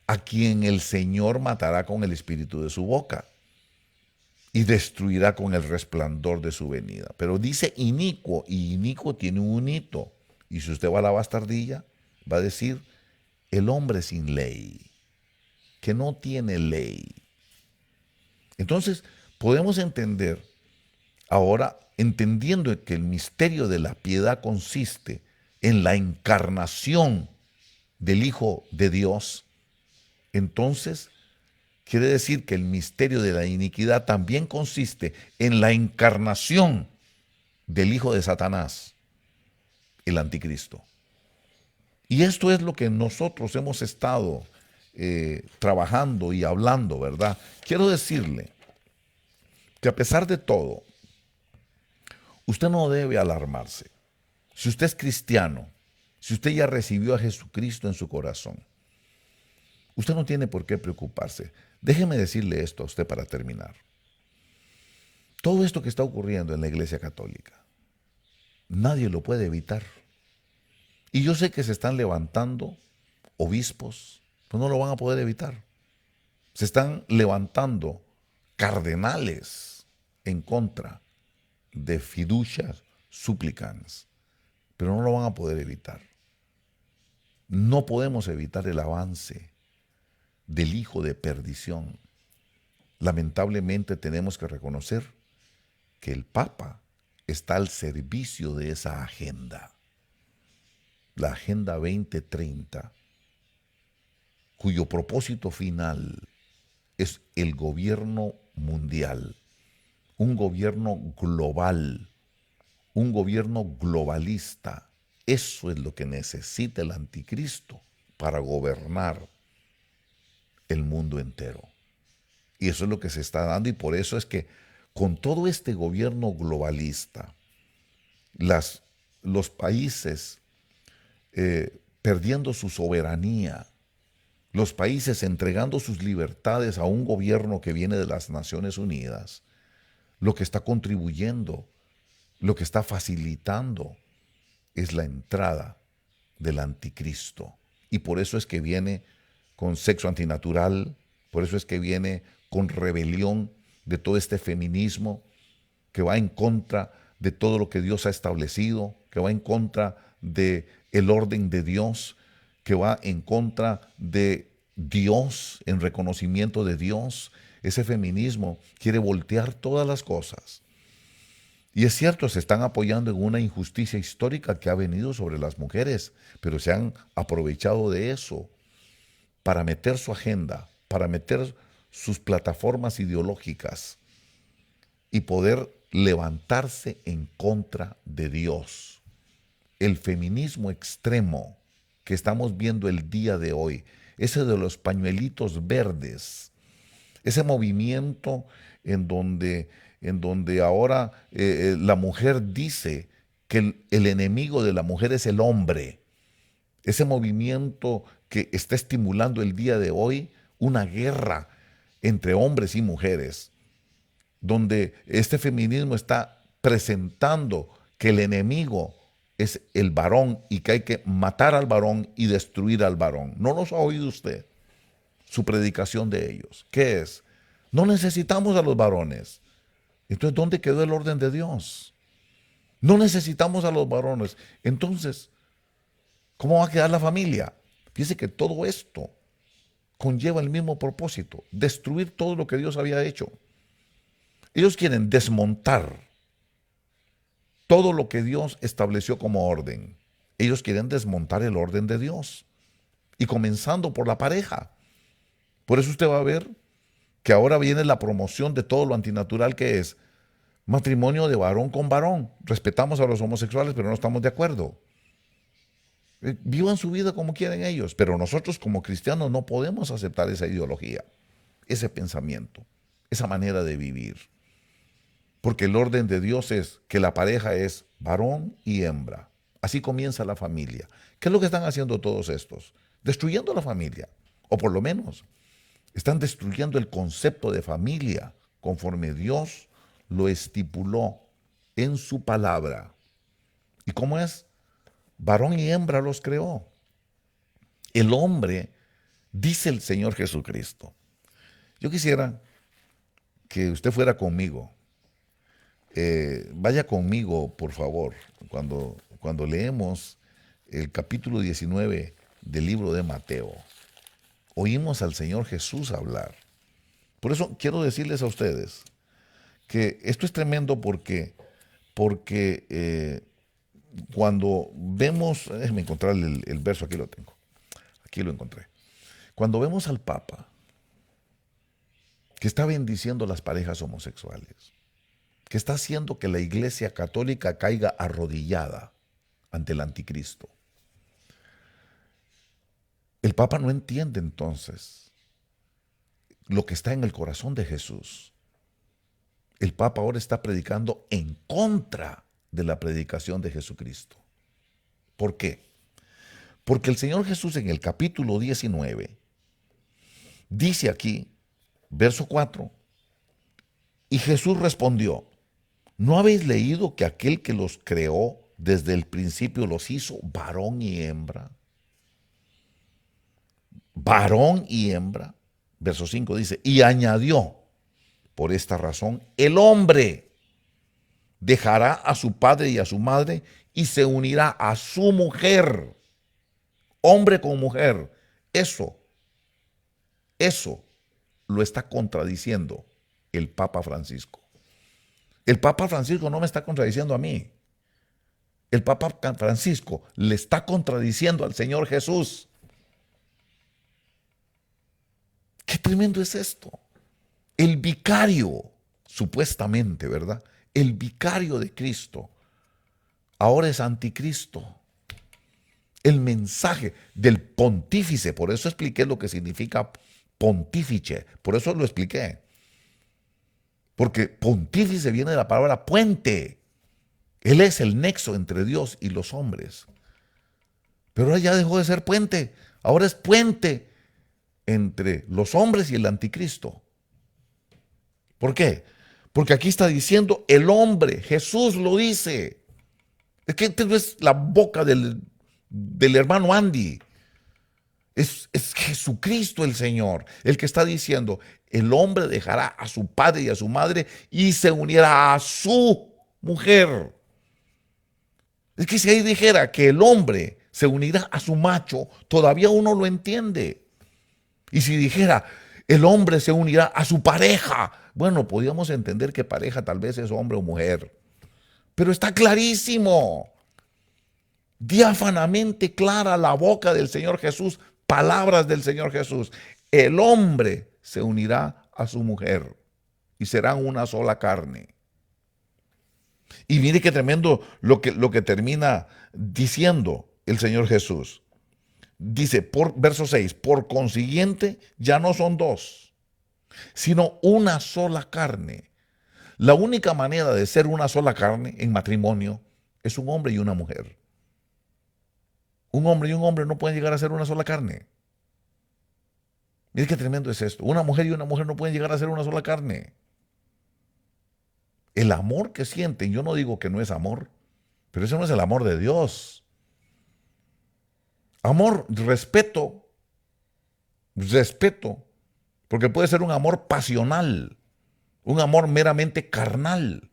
a quien el Señor matará con el espíritu de su boca y destruirá con el resplandor de su venida. Pero dice inicuo, y inicuo tiene un unito. Y si usted va a la bastardilla, va a decir el hombre sin ley, que no tiene ley. Entonces, podemos entender ahora, entendiendo que el misterio de la piedad consiste en la encarnación del Hijo de Dios, entonces quiere decir que el misterio de la iniquidad también consiste en la encarnación del hijo de Satanás, el anticristo. Y esto es lo que nosotros hemos estado trabajando y hablando, ¿verdad? Quiero decirle que a pesar de todo, usted no debe alarmarse. Si usted es cristiano, si usted ya recibió a Jesucristo en su corazón, usted no tiene por qué preocuparse. Déjeme decirle esto a usted para terminar. Todo esto que está ocurriendo en la Iglesia Católica, nadie lo puede evitar. Y yo sé que se están levantando obispos, pero no lo van a poder evitar. Se están levantando cardenales en contra de fiducias supplicans, pero no lo van a poder evitar. No podemos evitar el avance del hijo de perdición. Lamentablemente tenemos que reconocer que el Papa está al servicio de esa agenda, la Agenda 2030, cuyo propósito final es el gobierno mundial, un gobierno global, un gobierno globalista. Eso es lo que necesita el anticristo para gobernar. el mundo entero. Y eso es lo que se está dando, y por eso es que con todo este gobierno globalista, los países perdiendo su soberanía, los países entregando sus libertades a un gobierno que viene de las Naciones Unidas, lo que está contribuyendo, lo que está facilitando es la entrada del anticristo. Y por eso es que viene con sexo antinatural, por eso es que viene con rebelión de todo este feminismo que va en contra de todo lo que Dios ha establecido, que va en contra de el orden de Dios, que va en contra de Dios, en reconocimiento de Dios. Ese feminismo quiere voltear todas las cosas. Y es cierto, se están apoyando en una injusticia histórica que ha venido sobre las mujeres, pero se han aprovechado de eso para meter su agenda, para meter sus plataformas ideológicas y poder levantarse en contra de Dios. El feminismo extremo que estamos viendo el día de hoy, ese de los pañuelitos verdes, ese movimiento en donde ahora la mujer dice que el enemigo de la mujer es el hombre, ese movimiento que está estimulando el día de hoy una guerra entre hombres y mujeres, donde este feminismo está presentando que el enemigo es el varón y que hay que matar al varón y destruir al varón. ¿No los ha oído usted? Su predicación de ellos. ¿Qué es? No necesitamos a los varones. Entonces, ¿dónde quedó el orden de Dios? No necesitamos a los varones. Entonces, ¿cómo va a quedar la familia? Fíjese que todo esto conlleva el mismo propósito, destruir todo lo que Dios había hecho. Ellos quieren desmontar todo lo que Dios estableció como orden. Ellos quieren desmontar el orden de Dios. Y comenzando por la pareja. Por eso usted va a ver que ahora viene la promoción de todo lo antinatural que es matrimonio de varón con varón. Respetamos a los homosexuales, pero no estamos de acuerdo. Vivan su vida como quieren ellos, pero nosotros como cristianos no podemos aceptar esa ideología, ese pensamiento, esa manera de vivir. Porque el orden de Dios es que la pareja es varón y hembra. Así comienza la familia. ¿Qué es lo que están haciendo todos estos? Destruyendo la familia, o por lo menos están destruyendo el concepto de familia conforme Dios lo estipuló en su palabra. ¿Y cómo es? Varón y hembra los creó. El hombre, dice el Señor Jesucristo. Yo quisiera que usted fuera conmigo. Vaya conmigo, por favor, cuando leemos el capítulo 19 del libro de Mateo. Oímos al Señor Jesús hablar. Por eso quiero decirles a ustedes que esto es tremendo porque cuando vemos, déjenme encontrar el verso, aquí lo tengo, aquí lo encontré. Cuando vemos al Papa que está bendiciendo las parejas homosexuales, que está haciendo que la Iglesia Católica caiga arrodillada ante el anticristo, el Papa no entiende entonces lo que está en el corazón de Jesús. El Papa ahora está predicando en contra de la predicación de Jesucristo. ¿Por qué? Porque el Señor Jesús en el capítulo 19 dice aquí, verso 4, y Jesús respondió, ¿no habéis leído que aquel que los creó desde el principio los hizo varón y hembra? Varón y hembra. Verso 5 dice, y añadió, por esta razón, el hombre dejará a su padre y a su madre y se unirá a su mujer. Hombre con mujer. Eso lo está contradiciendo el Papa Francisco. El Papa Francisco no me está contradiciendo a mí. El Papa Francisco le está contradiciendo al Señor Jesús. Qué tremendo es esto. El vicario, supuestamente, ¿verdad? El vicario de Cristo, ahora es anticristo. El mensaje del pontífice, por eso expliqué lo que significa pontífice. Por eso lo expliqué. Porque pontífice viene de la palabra puente. Él es el nexo entre Dios y los hombres. Pero ahora ya dejó de ser puente. Ahora es puente entre los hombres y el anticristo. ¿Por qué? Porque aquí está diciendo el hombre. Jesús lo dice. Es que esta no es la boca del hermano Andy. Es Jesucristo el Señor, el que está diciendo, el hombre dejará a su padre y a su madre y se unirá a su mujer. Es que si ahí dijera que el hombre se unirá a su macho, todavía uno lo entiende. Y si dijera, el hombre se unirá a su pareja, bueno, podríamos entender que pareja tal vez es hombre o mujer. Pero está clarísimo, diáfanamente clara la boca del Señor Jesús, palabras del Señor Jesús. El hombre se unirá a su mujer y serán una sola carne. Y mire qué tremendo lo que termina diciendo el Señor Jesús. Dice, verso 6, por consiguiente ya no son dos, sino una sola carne. La única manera de ser una sola carne en matrimonio es un hombre y una mujer. Un hombre y un hombre no pueden llegar a ser una sola carne. Mire qué tremendo es esto. Una mujer y una mujer no pueden llegar a ser una sola carne. El amor que sienten, yo no digo que no es amor, pero eso no es el amor de Dios. Amor, respeto, porque puede ser un amor pasional, un amor meramente carnal,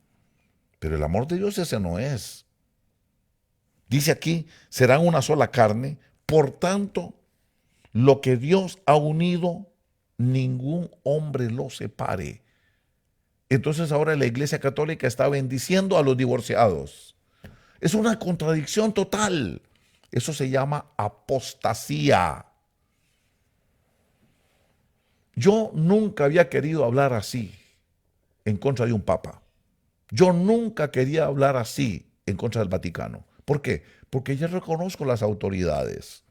pero el amor de Dios ese no es. Dice aquí, serán una sola carne, por tanto, lo que Dios ha unido, ningún hombre lo separe. Entonces ahora la Iglesia Católica está bendiciendo a los divorciados. Es una contradicción total. Eso se llama apostasía. Yo nunca había querido hablar así en contra de un papa. Yo nunca quería hablar así en contra del Vaticano. ¿Por qué? Porque yo reconozco las autoridades.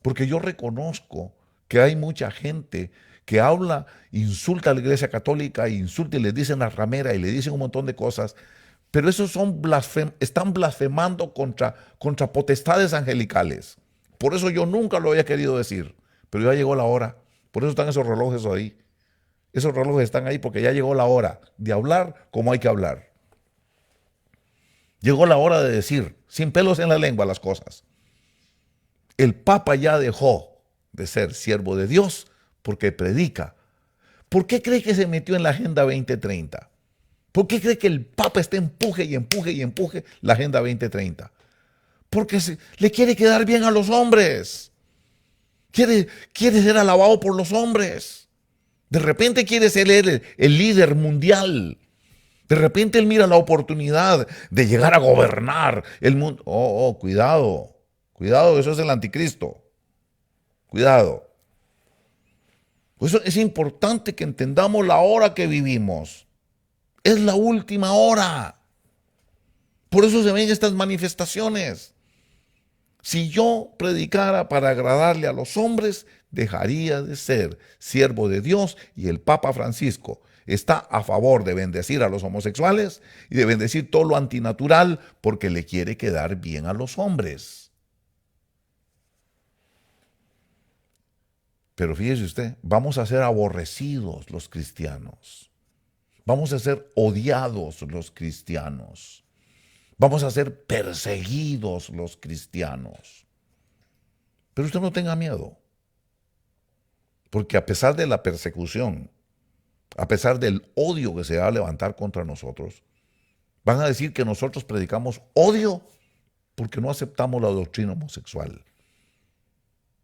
Porque yo reconozco que hay mucha gente que habla, insulta a la Iglesia Católica, insulta y le dicen la ramera y le dicen un montón de cosas, pero esos están blasfemando contra potestades angelicales. Por eso yo nunca lo había querido decir, pero ya llegó la hora. Por eso están esos relojes ahí. Esos relojes están ahí porque ya llegó la hora de hablar como hay que hablar. Llegó la hora de decir, sin pelos en la lengua, las cosas. El Papa ya dejó de ser siervo de Dios porque predica. ¿Por qué cree que se metió en la Agenda 2030? ¿Por qué cree que el Papa está empuje y empuje y empuje la Agenda 2030? Porque le quiere quedar bien a los hombres. Quiere ser alabado por los hombres. De repente quiere ser el líder mundial. De repente él mira la oportunidad de llegar a gobernar el mundo. Cuidado. Cuidado, eso es el anticristo. Cuidado. Por eso es importante que entendamos la hora que vivimos. Es la última hora. Por eso se ven estas manifestaciones. Si yo predicara para agradarle a los hombres, dejaría de ser siervo de Dios, y el Papa Francisco está a favor de bendecir a los homosexuales y de bendecir todo lo antinatural porque le quiere quedar bien a los hombres. Pero fíjese usted, vamos a ser aborrecidos los cristianos. Vamos a ser odiados los cristianos. Vamos a ser perseguidos los cristianos. Pero usted no tenga miedo. Porque a pesar de la persecución, a pesar del odio que se va a levantar contra nosotros, van a decir que nosotros predicamos odio porque no aceptamos la doctrina homosexual.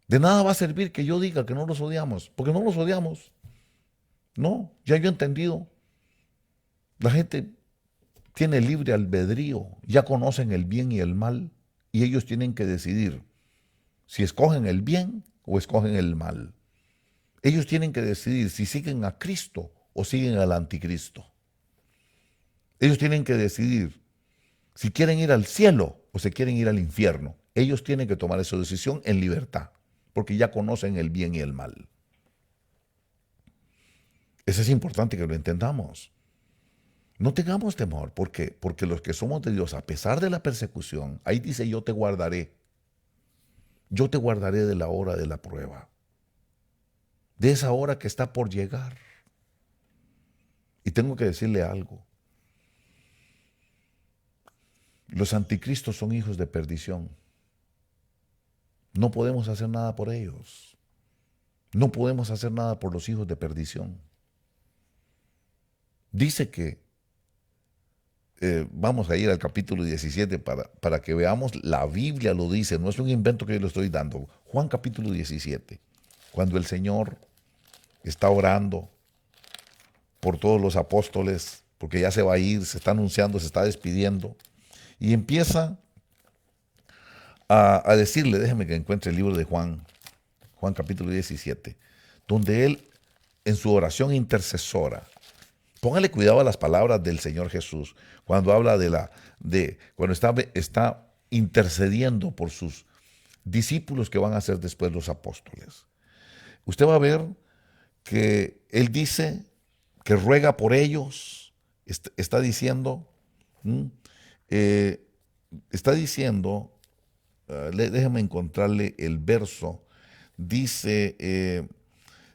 De nada va a servir que yo diga que no los odiamos, porque no los odiamos. No, ya yo he entendido. La gente tiene libre albedrío, ya conocen el bien y el mal, y ellos tienen que decidir si escogen el bien o escogen el mal. Ellos tienen que decidir si siguen a Cristo o siguen al anticristo. Ellos tienen que decidir si quieren ir al cielo o si quieren ir al infierno. Ellos tienen que tomar esa decisión en libertad, porque ya conocen el bien y el mal. Eso es importante que lo entendamos. No tengamos temor, porque los que somos de Dios, a pesar de la persecución, ahí dice, yo te guardaré de la hora de la prueba, de esa hora que está por llegar. Y tengo que decirle algo, los anticristos son hijos de perdición. No podemos hacer nada por ellos. No podemos hacer nada por los hijos de perdición. Dice que, vamos a ir al capítulo 17 para que veamos, la Biblia lo dice, no es un invento que yo le estoy dando. Juan capítulo 17, cuando el Señor está orando por todos los apóstoles, porque ya se va a ir, se está anunciando, se está despidiendo, y empieza a decirle, déjeme que encuentre el libro de Juan, Juan capítulo 17, donde él en su oración intercesora, póngale cuidado a las palabras del Señor Jesús, cuando habla cuando está intercediendo por sus discípulos que van a ser después los apóstoles. Usted va a ver que él dice que ruega por ellos, está diciendo, eh, está diciendo, déjame encontrarle el verso, dice,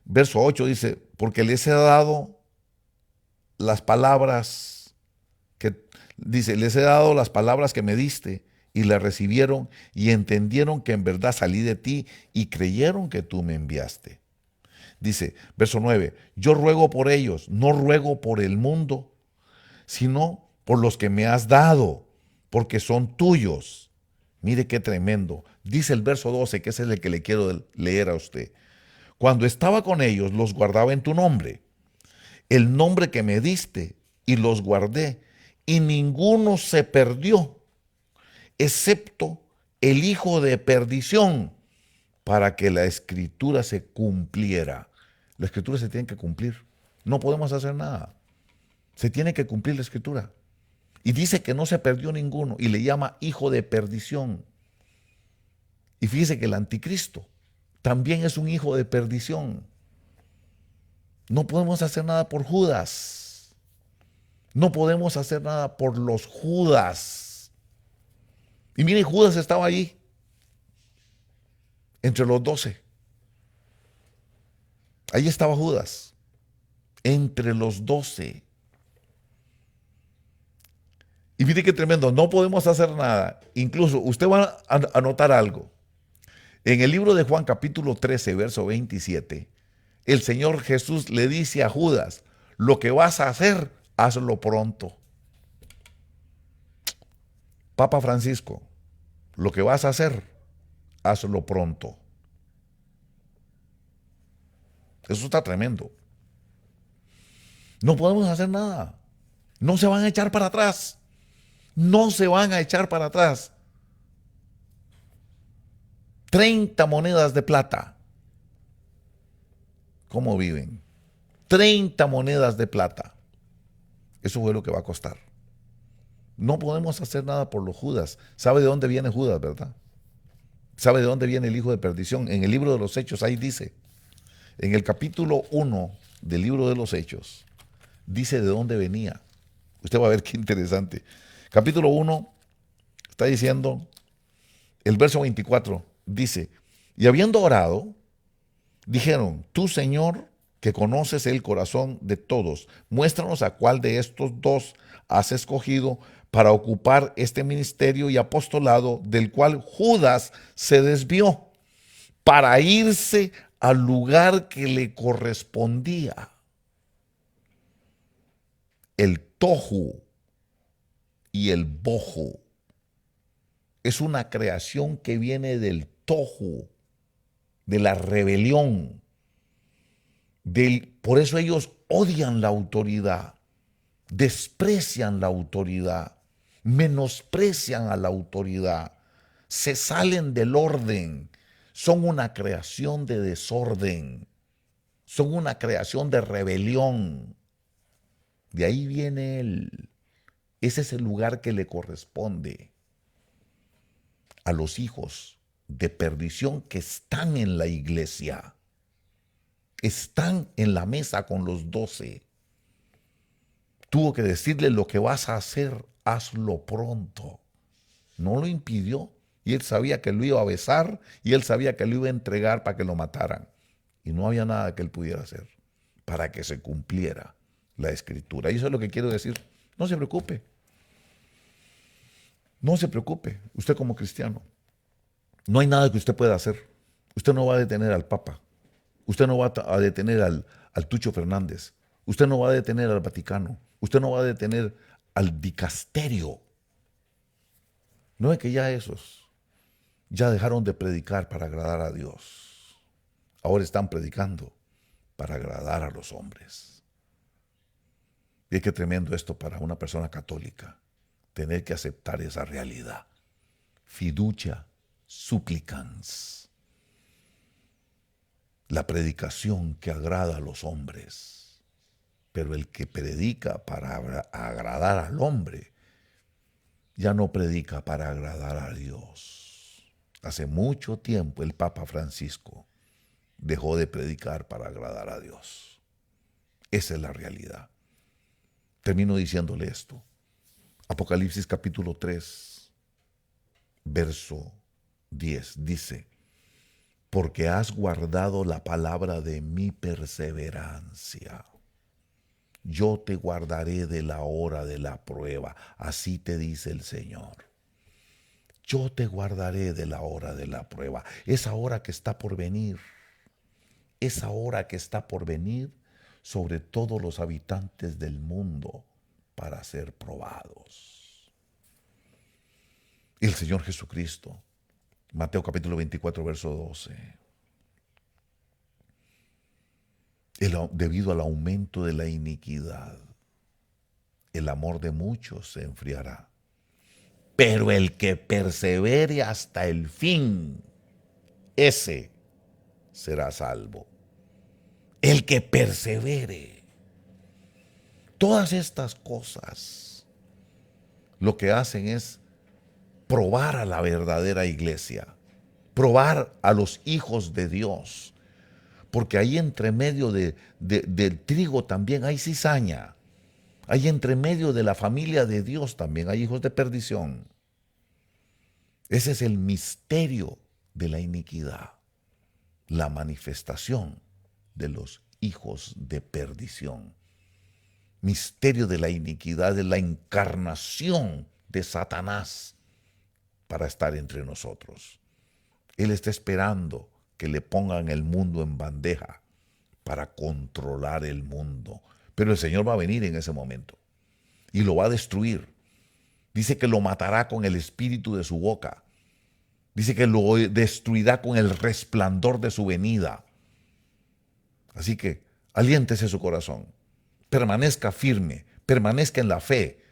verso 8 dice, porque les he dado las palabras les he dado las palabras que me diste y las recibieron y entendieron que en verdad salí de ti y creyeron que tú me enviaste. Dice, verso 9, yo ruego por ellos, no ruego por el mundo, sino por los que me has dado, porque son tuyos. Mire qué tremendo. Dice el verso 12, que ese es el que le quiero leer a usted. Cuando estaba con ellos, los guardaba en tu nombre, el nombre que me diste, y los guardé, y ninguno se perdió, excepto el hijo de perdición, para que la escritura se cumpliera. La escritura se tiene que cumplir. No podemos hacer nada. Se tiene que cumplir la escritura. Y dice que no se perdió ninguno, y le llama hijo de perdición. Y fíjese que el anticristo también es un hijo de perdición. No podemos hacer nada por Judas. No podemos hacer nada por los Judas. Y mire, Judas estaba allí, entre los 12. Ahí estaba Judas, entre los 12. Y mire qué tremendo, no podemos hacer nada. Incluso usted va a notar algo. En el libro de Juan capítulo 13, verso 27, el Señor Jesús le dice a Judas, lo que vas a hacer, hazlo pronto. Papa Francisco, lo que vas a hacer, hazlo pronto. Eso está tremendo. No podemos hacer nada. No se van a echar para atrás. No se van a echar para atrás. 30 monedas de plata. ¿Cómo viven? 30 monedas de plata. Eso fue lo que va a costar. No podemos hacer nada por los Judas. ¿Sabe de dónde viene Judas, verdad? ¿Sabe de dónde viene el hijo de perdición? En el libro de los Hechos, ahí dice, en el capítulo 1 del libro de los Hechos, dice de dónde venía. Usted va a ver qué interesante. Capítulo 1 está diciendo, el verso 24 dice, y habiendo orado, dijeron, tú Señor, que conoces el corazón de todos, muéstranos a cuál de estos dos has escogido para ocupar este ministerio y apostolado del cual Judas se desvió para irse al lugar que le correspondía. El tohu y el bohu es una creación que viene del tohu, de la rebelión. Por eso ellos odian la autoridad, desprecian la autoridad, menosprecian a la autoridad, se salen del orden, son una creación de desorden, son una creación de rebelión. De ahí viene él. Ese es el lugar que le corresponde a los hijos de perdición que están en la iglesia. están en la mesa con los 12. Tuvo que decirle: lo que vas a hacer, hazlo pronto. No lo impidió. Y él sabía que lo iba a besar y él sabía que lo iba a entregar para que lo mataran. Y no había nada que él pudiera hacer para que se cumpliera la escritura. Y eso es lo que quiero decir. No se preocupe. No se preocupe. Usted como cristiano. No hay nada que usted pueda hacer. Usted no va a detener al Papa. Usted no va a detener al Tucho Fernández. Usted no va a detener al Vaticano. Usted no va a detener al dicasterio. No es que ya esos ya dejaron de predicar para agradar a Dios. Ahora están predicando para agradar a los hombres. Y qué tremendo esto para una persona católica, tener que aceptar esa realidad. Fiducia supplicans. La predicación que agrada a los hombres. Pero el que predica para agradar al hombre, ya no predica para agradar a Dios. Hace mucho tiempo el Papa Francisco dejó de predicar para agradar a Dios. Esa es la realidad. Termino diciéndole esto. Apocalipsis capítulo 3, verso 10, dice: porque has guardado la palabra de mi perseverancia. Yo te guardaré de la hora de la prueba, así te dice el Señor. Yo te guardaré de la hora de la prueba, esa hora que está por venir, esa hora que está por venir sobre todos los habitantes del mundo para ser probados. El Señor Jesucristo, Mateo capítulo 24, verso 12. Debido al aumento de la iniquidad, el amor de muchos se enfriará. Pero el que persevere hasta el fin, ese será salvo. El que persevere. Todas estas cosas lo que hacen es probar a la verdadera iglesia, probar a los hijos de Dios, porque ahí entre medio del trigo también hay cizaña. Ahí entre medio de la familia de Dios también hay hijos de perdición. Ese es el misterio de la iniquidad, la manifestación de los hijos de perdición. Misterio de la iniquidad es la encarnación de Satanás para estar entre nosotros. Él está esperando que le pongan el mundo en bandeja para controlar el mundo. Pero el Señor va a venir en ese momento y lo va a destruir. Dice que lo matará con el espíritu de su boca. Dice que lo destruirá con el resplandor de su venida. Así que aliéntese su corazón. Permanezca firme, permanezca en la fe,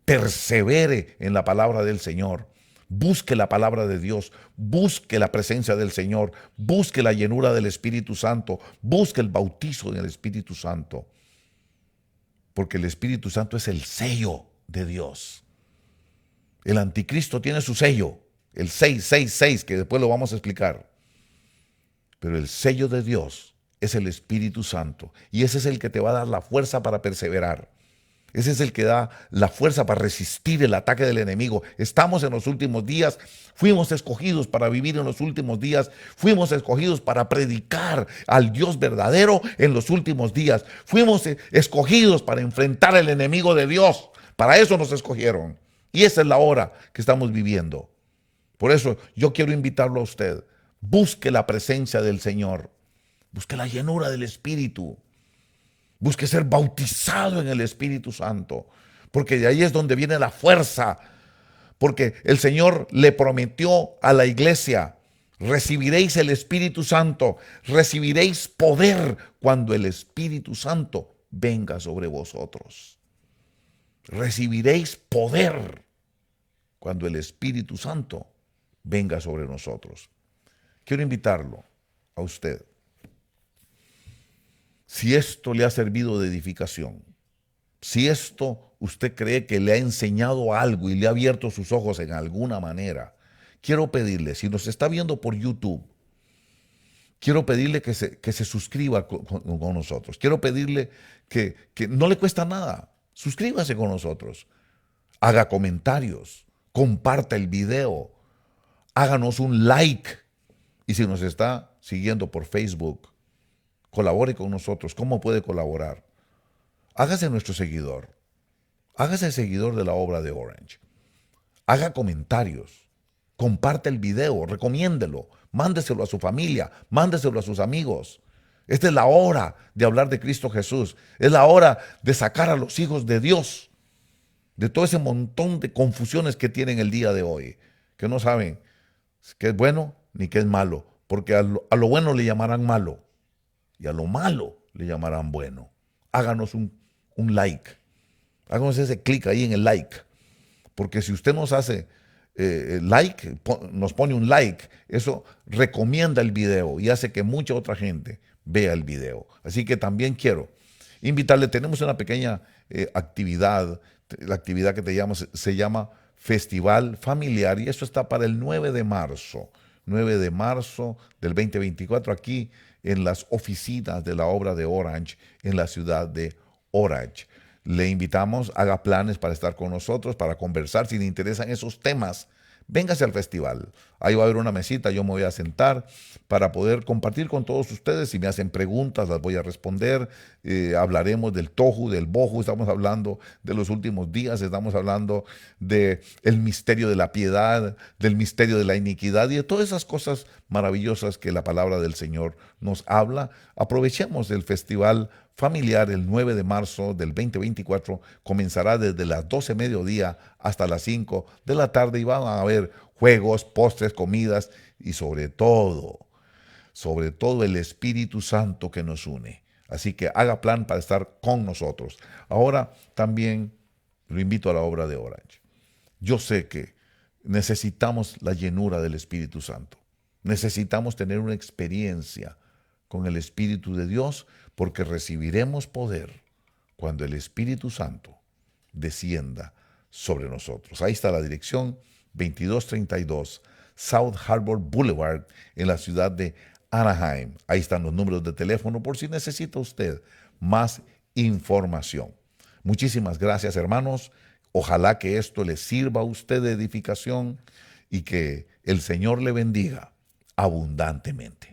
persevere en la palabra del Señor. Busque la palabra de Dios, busque la presencia del Señor, busque la llenura del Espíritu Santo, busque el bautizo en el Espíritu Santo. Porque el Espíritu Santo es el sello de Dios. El anticristo tiene su sello, el 666, que después lo vamos a explicar. Pero el sello de Dios es el Espíritu Santo. Y ese es el que te va a dar la fuerza para perseverar. Ese es el que da la fuerza para resistir el ataque del enemigo. Estamos en los últimos días. Fuimos escogidos para vivir en los últimos días. Fuimos escogidos para predicar al Dios verdadero en los últimos días. Fuimos escogidos para enfrentar al enemigo de Dios. Para eso nos escogieron. Y esa es la hora que estamos viviendo. Por eso yo quiero invitarlo a usted. Busque la presencia del Señor. Busque la llenura del Espíritu. Busque ser bautizado en el Espíritu Santo, porque de ahí es donde viene la fuerza. Porque el Señor le prometió a la iglesia: recibiréis el Espíritu Santo, recibiréis poder cuando el Espíritu Santo venga sobre vosotros. Recibiréis poder cuando el Espíritu Santo venga sobre nosotros. Quiero invitarlo a usted. Si esto le ha servido de edificación, si esto usted cree que le ha enseñado algo y le ha abierto sus ojos en alguna manera, quiero pedirle, si nos está viendo por YouTube, quiero pedirle que se suscriba con nosotros. Quiero pedirle que no le cuesta nada. Suscríbase con nosotros. Haga comentarios. Comparta el video. Háganos un like. Y si nos está siguiendo por Facebook, colabore con nosotros. ¿Cómo puede colaborar? Hágase nuestro seguidor. Hágase el seguidor de la obra de Orange. Haga comentarios. Comparte el video. Recomiéndelo. Mándeselo a su familia. Mándeselo a sus amigos. Esta es la hora de hablar de Cristo Jesús. Es la hora de sacar a los hijos de Dios de todo ese montón de confusiones que tienen el día de hoy, que no saben qué es bueno ni qué es malo, porque a lo bueno le llamarán malo y a lo malo le llamarán bueno. Háganos un like, háganos ese clic ahí en el like, porque si usted nos hace like, nos pone un like, eso recomienda el video y hace que mucha otra gente vea el video. Así que también quiero invitarle, tenemos una pequeña actividad, la actividad que se llama Festival Familiar, y esto está para el 9 de marzo, 9 de marzo del 2024, aquí en las oficinas de la obra de Orange, en la ciudad de Orange. Le invitamos, haga planes para estar con nosotros, para conversar, si le interesan esos temas. Véngase al festival. Ahí va a haber una mesita, yo me voy a sentar para poder compartir con todos ustedes. Si me hacen preguntas, las voy a responder. Hablaremos del tohu, del bohu, estamos hablando de los últimos días, estamos hablando del misterio de la piedad, del misterio de la iniquidad y de todas esas cosas maravillosas que la palabra del Señor nos habla. Aprovechemos el festival familiar el 9 de marzo del 2024, comenzará desde las 12 mediodía hasta las 5 de la tarde y van a haber juegos, postres, comidas y sobre todo el Espíritu Santo que nos une. Así que haga plan para estar con nosotros. Ahora también lo invito a la obra de Orange. Yo sé que necesitamos la llenura del Espíritu Santo. Necesitamos tener una experiencia con el Espíritu de Dios, porque recibiremos poder cuando el Espíritu Santo descienda sobre nosotros. Ahí está la dirección, 2232 South Harbor Boulevard, en la ciudad de Anaheim. Ahí están los números de teléfono por si necesita usted más información. Muchísimas gracias, hermanos. Ojalá que esto le sirva a usted de edificación y que el Señor le bendiga abundantemente.